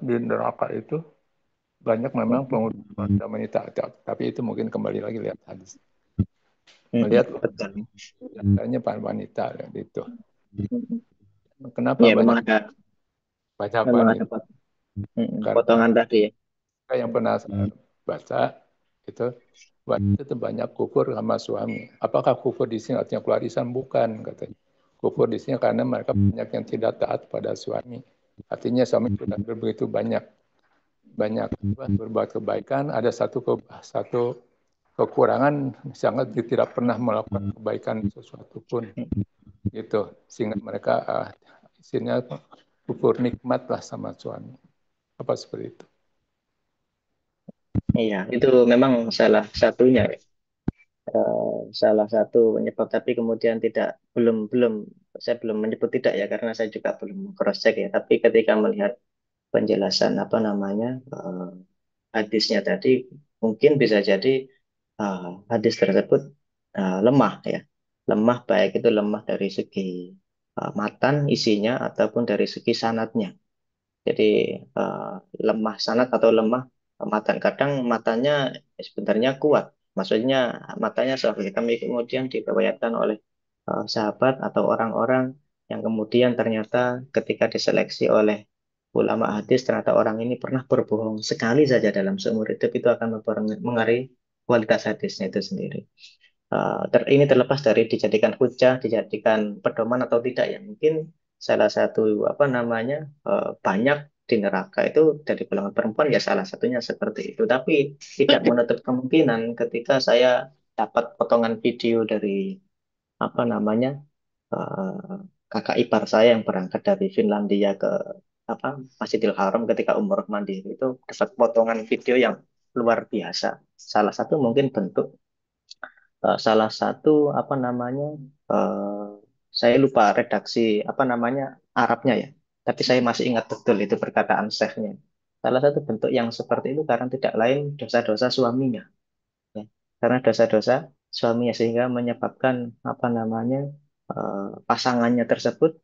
di neraka itu banyak memang penghuni wanita, tapi itu mungkin kembali lagi lihat hadis. Melihat biasanya para wanita itu. Kenapa ya, banyak wanita? Potongan tadi ya. Yang pernah saya baca itu wanita itu banyak kufur sama suami. Apakah kufur di sini artinya keluar Islam? Bukan, katanya. Kufur di sini karena mereka banyak yang tidak taat pada suami. Artinya suami sudah begitu banyak berbuat kebaikan, ada satu kekurangan, sangat tidak pernah melakukan kebaikan sesuatu pun, gitu, sehingga mereka isinya kufur nikmat lah sama suami, apa seperti itu. Iya, itu memang salah satunya ya. Salah satu penyebab, tapi kemudian saya belum menyebut tidak ya, karena saya juga belum cross check ya. Tapi ketika melihat penjelasan hadisnya tadi, mungkin bisa jadi hadis tersebut lemah ya, lemah, baik itu lemah dari segi matan isinya ataupun dari segi sanatnya. Jadi lemah sanat atau lemah matan. Kadang matanya sebenarnya kuat, maksudnya matanya sahabat kami kemudian diriwayatkan oleh sahabat atau orang-orang yang kemudian ternyata ketika diseleksi oleh ulama hadis, ternyata orang ini pernah berbohong sekali saja dalam seumur hidup, itu akan mempengaruhi kualitas hadisnya itu sendiri. Ini terlepas dari dijadikan hujah, dijadikan pedoman atau tidak ya. Mungkin salah satu banyak di neraka itu dari golongan perempuan ya, salah satunya seperti itu. Tapi tidak menutup kemungkinan ketika saya dapat potongan video dari kakak ipar saya yang berangkat dari Finlandia ke Masjidil Haram ketika umroh mandiri, itu dapat potongan video yang luar biasa. Salah satu mungkin bentuk salah satu eh, saya lupa redaksi Arabnya ya, tapi saya masih ingat betul itu perkataan syekhnya. Salah satu bentuk yang seperti itu karena tidak lain dosa-dosa suaminya ya. Karena dosa-dosa suaminya sehingga menyebabkan pasangannya tersebut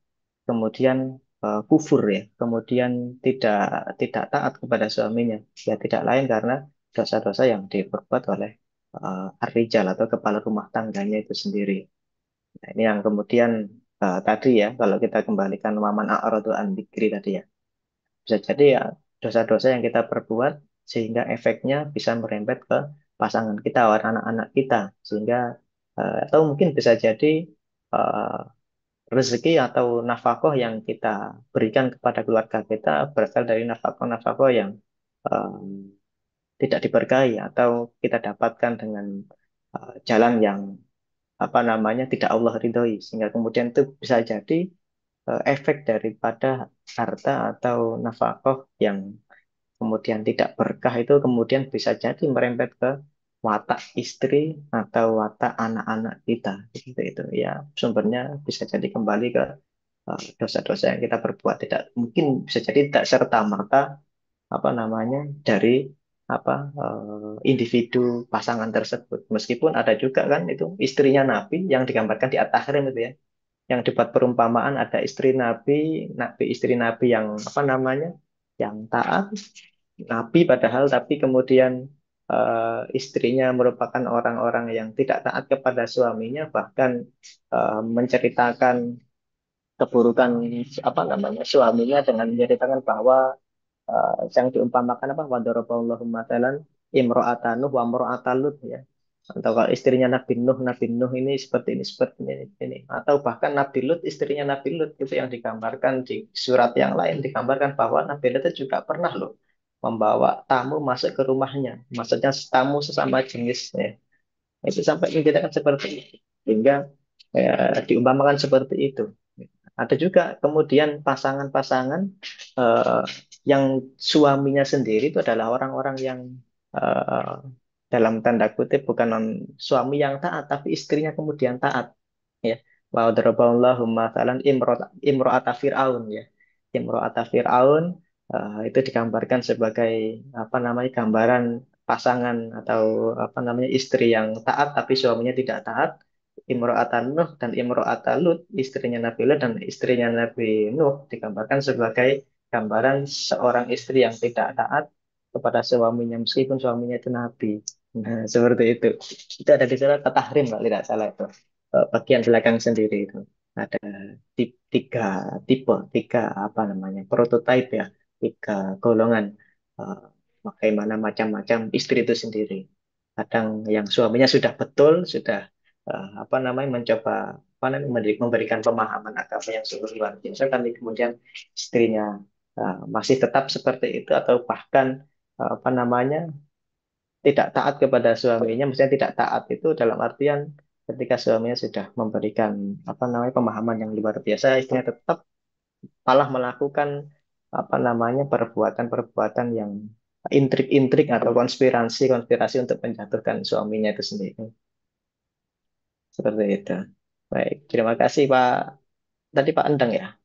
kemudian kufur ya, kemudian tidak tidak taat kepada suaminya ya, tidak lain karena dosa-dosa yang diperbuat oleh ar-rijal atau kepala rumah tangganya itu sendiri. Nah, ini yang kemudian tadi ya, kalau kita kembalikan waman a'radu an dzikri tadi ya, bisa jadi ya dosa-dosa yang kita perbuat sehingga efeknya bisa merembet ke pasangan kita atau anak-anak kita, sehingga atau mungkin bisa jadi eh, rezeki atau nafkah yang kita berikan kepada keluarga kita berasal dari nafkah-nafkah yang tidak diberkahi atau kita dapatkan dengan jalan yang apa namanya tidak Allah ridhoi, sehingga kemudian itu bisa jadi efek daripada harta atau nafkah yang kemudian tidak berkah itu kemudian bisa jadi merembet ke watak istri atau watak anak-anak kita. Seperti itu ya, sumbernya bisa jadi kembali ke dosa-dosa yang kita perbuat. Tidak mungkin, bisa jadi tidak serta merta apa namanya dari apa individu pasangan tersebut. Meskipun ada juga kan itu istrinya Nabi yang digambarkan di At-Tahrim itu ya, yang dibuat perumpamaan ada istri Nabi, istri Nabi yang apa namanya, yang taat Nabi padahal, tapi kemudian istrinya merupakan orang-orang yang tidak taat kepada suaminya, bahkan menceritakan keburukan apa namanya suaminya dengan menceritakan bahwa yang diumpamakan apa, wadaraballahu matsalan imro'atanuh wa imro'atalut ya, atau kalau istrinya Nabi Nuh ini seperti ini, atau bahkan Nabi Lut, istrinya Nabi Lut itu yang digambarkan di surat yang lain, digambarkan bahwa Nabi Lut itu juga pernah loh membawa tamu masuk ke rumahnya, maksudnya tamu sesama jenis ya. Itu sampai menjadikan seperti itu, sehingga diumpamakan seperti itu. Ada juga kemudian pasangan-pasangan eh, yang suaminya sendiri itu adalah orang-orang yang eh, dalam tanda kutip bukan suami yang taat, tapi istrinya kemudian taat. Ya, wa daraballahu matsalan imro'ata Fir'aun ya. Imro'ata Fir'aun itu digambarkan sebagai apa namanya, gambaran pasangan atau apa namanya istri yang taat tapi suaminya tidak taat. Imro'atan Nuh dan Imro'atan Lut, istrinya Nabi Lut dan istrinya Nabi Nuh, digambarkan sebagai gambaran seorang istri yang tidak taat kepada suaminya meskipun suaminya itu Nabi. Nah, seperti itu. Itu ada di surat At-Tahrim kalau tidak salah itu. Bagian belakang sendiri itu. Ada tiga tipe, tiga apa namanya, prototipe ya, tiga golongan. eh, Bagaimana macam-macam istri itu sendiri. Kadang yang suaminya sudah betul, sudah apa namanya, mencoba apa namanya, memberikan pemahaman agama yang sungguh luar biasa, tapi kemudian istrinya masih tetap seperti itu atau bahkan apa namanya, tidak taat kepada suaminya. Maksudnya tidak taat itu dalam artian ketika suaminya sudah memberikan apa namanya pemahaman yang luar biasa, istrinya tetap malah melakukan apa namanya perbuatan-perbuatan yang intrik-intrik atau konspirasi-konspirasi untuk menjatuhkan suaminya itu sendiri. Seperti itu. Baik, terima kasih Pak. Tadi Pak Endang ya?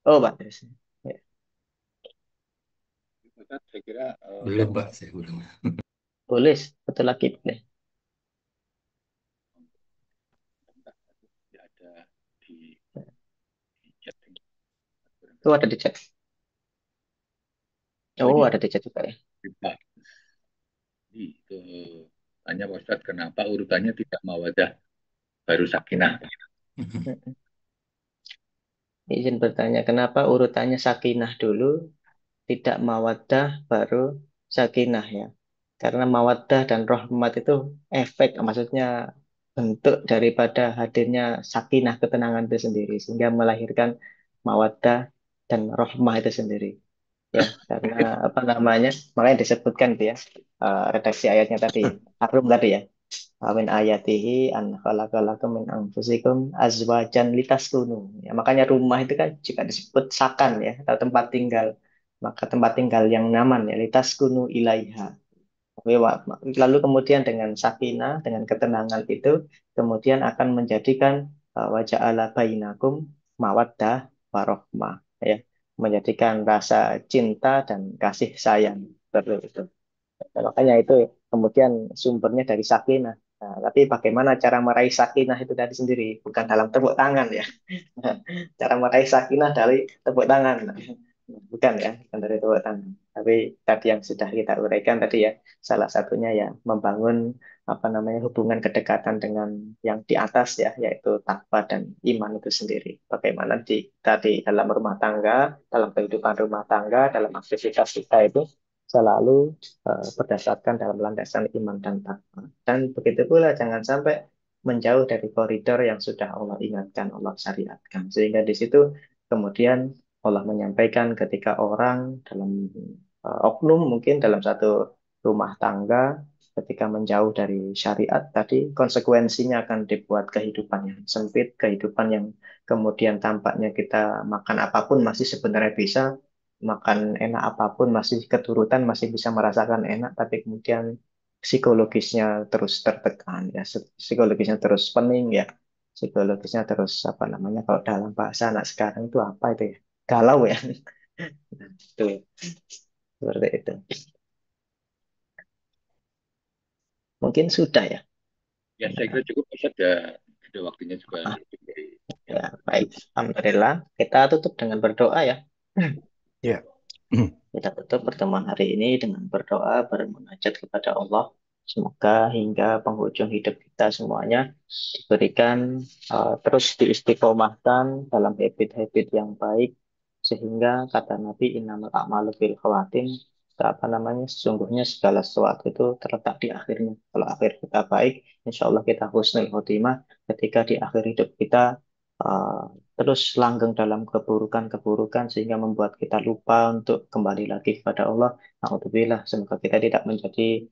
Oh, Pak Tris. Ya. Saya kira Belum, Pak, saya belum. Boleh, betul lagi boleh. ada di chat. Itu ada di chat. Oh, ada di chat juga ya. Pak, itu tanya Pak Ustadz, kenapa urutannya tidak mawadah baru sakinah? Izin bertanya, kenapa urutannya sakinah dulu, tidak mawaddah baru sakinah ya? Karena mawaddah dan rahmat itu efek, maksudnya bentuk daripada hadirnya sakinah, ketenangan itu sendiri, sehingga melahirkan mawaddah dan rahmah itu sendiri. Ya, karena apa namanya, makanya disebutkan itu ya, redaksi ayatnya tadi, Ar-Rum tadi ya. Min ayatihi an khalaqalakum min anfusikum azwajan litaskunu. Ya, makanya rumah itu kan juga disebut sakan ya, atau tempat tinggal. Maka tempat tinggal yang nyaman ya, litaskunu ilaiha. Lalu kemudian dengan sakinah, dengan ketenangan itu, kemudian akan menjadikan wajah ala bainakum mawaddah warohmah. Ya, menjadikan rasa cinta dan kasih sayang. Seperti itu. Nah, makanya itu kemudian sumbernya dari sakinah. Nah, tapi bagaimana cara meraih sakinah itu tadi sendiri, bukan dalam tepuk tangan ya. Cara meraih sakinah dari tepuk tangan. Bukan ya, bukan dari tepuk tangan. Tapi tadi yang sudah kita uraikan tadi ya, salah satunya ya membangun apa namanya hubungan kedekatan dengan yang di atas ya, yaitu takwa dan iman itu sendiri. Bagaimana di tadi dalam rumah tangga, dalam kehidupan rumah tangga, dalam aktivitas kita itu selalu berdasarkan dalam landasan iman dan takwa. Dan begitu pula jangan sampai menjauh dari koridor yang sudah Allah ingatkan, Allah syariatkan. Sehingga di situ kemudian Allah menyampaikan ketika orang dalam oknum mungkin dalam satu rumah tangga ketika menjauh dari syariat tadi konsekuensinya akan dibuat kehidupan yang sempit, kehidupan yang kemudian tampaknya kita makan apapun masih sebenarnya bisa, makan enak apapun masih keturutan masih bisa merasakan enak, tapi kemudian psikologisnya terus tertekan ya, psikologisnya terus pening ya, psikologisnya terus apa namanya kalau dalam bahasa anak sekarang itu apa itu ya, galau ya. Nah, itu ya. Seperti itu. Mungkin sudah ya. Ya, saya kira cukup. Sudah waktunya juga Ah, lebih dari ya, baik. Alhamdulillah. Kita tutup dengan berdoa ya. Ya. Kita tutup pertemuan hari ini dengan berdoa, bermunajat kepada Allah. Semoga hingga penghujung hidup kita semuanya diberikan terus diistiqomahkan dalam habit-habit yang baik, sehingga kata Nabi innamal a'malu bil khawatim, apa namanya, sesungguhnya segala sesuatu itu terletak di akhirnya. Kalau akhir kita baik, insya Allah kita husnul khotimah. Ketika di akhir hidup kita uh, terus langgeng dalam keburukan-keburukan sehingga membuat kita lupa untuk kembali lagi kepada Allah. Alhamdulillah, semoga kita tidak menjadi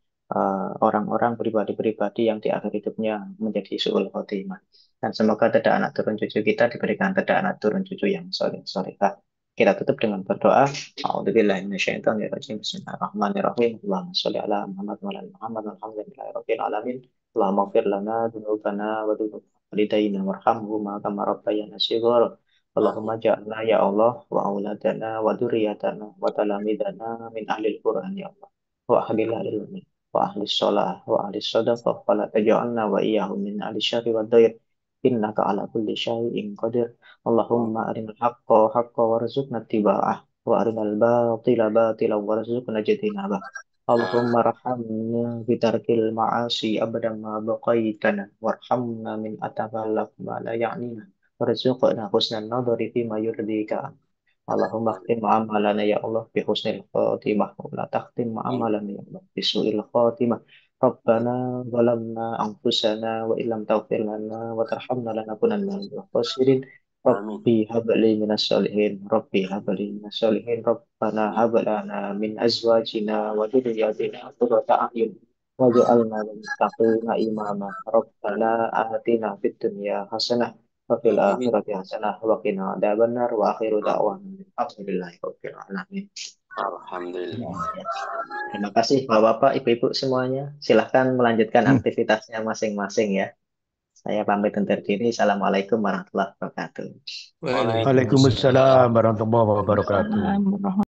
orang-orang pribadi-pribadi yang di akhir hidupnya menjadi su'ul khotimah. Dan semoga tidak anak turun cucu kita diberikan tidak anak turun cucu yang soleh solehah. Kita tutup dengan berdoa. A'udzubillahi minasyaitonirrajim. Bismillahirrahmanirrahim. Allahumma sholli ala Muhammad wa ala ali Muhammad. Alhamdulillahirabbil alamin. Allahumma ighfir lana dzunubana wa dzunub walidayna warhamhuma kama rabbayana shighara. Allahumma ja'alna ya Allah wa auladana wa dzurriyyatana wa talamidana min ahlil Qur'an ya Allah. Wa ahlil ilmi wa ahli sholah wa ahli sadaqah wa la taj'alna wa iyyahum min ahli syarri wa dhair innaka ala kulli syai'in qadir. Allahumma arinal haqqa haqqa warzuqna ittiba'ah wa arinal batila batila warzuqna ijtinabah. Allahumma rahamna bitarkil ma'asi abadan ma baqaitana warhamna min ataballaq ma la ya'nina warzuqna husnan nadhari fima yurdika. Allahumma khtim amalana ya Allah bi husnil khatimah wa la takhtim amalana ya Allah bi su'il khatimah. Rabbana zalamna anfusana wa illam taghfir lana wa tarhamna lanakunanna minal khasirin. Rabbi habli minas solihin. Rabbi habli minas solihin. Rabbana hablana min azwajina wa dhurriyyatina qurrata a'yun waj'alna lil muttaqina imama. Rabbana atina fid dunya hasanah wa fil akhirati hasanah wa qina adzabannar wa akhiru da'wana alhamdulillahi rabbil alamin. Alhamdulillah. Terima kasih Bapak-bapak, Ibu-ibu semuanya. Silahkan melanjutkan aktivitasnya masing-masing ya. Saya pamit undur diri. Assalamualaikum warahmatullahi wabarakatuh. Waalaikumsalam warahmatullahi wabarakatuh.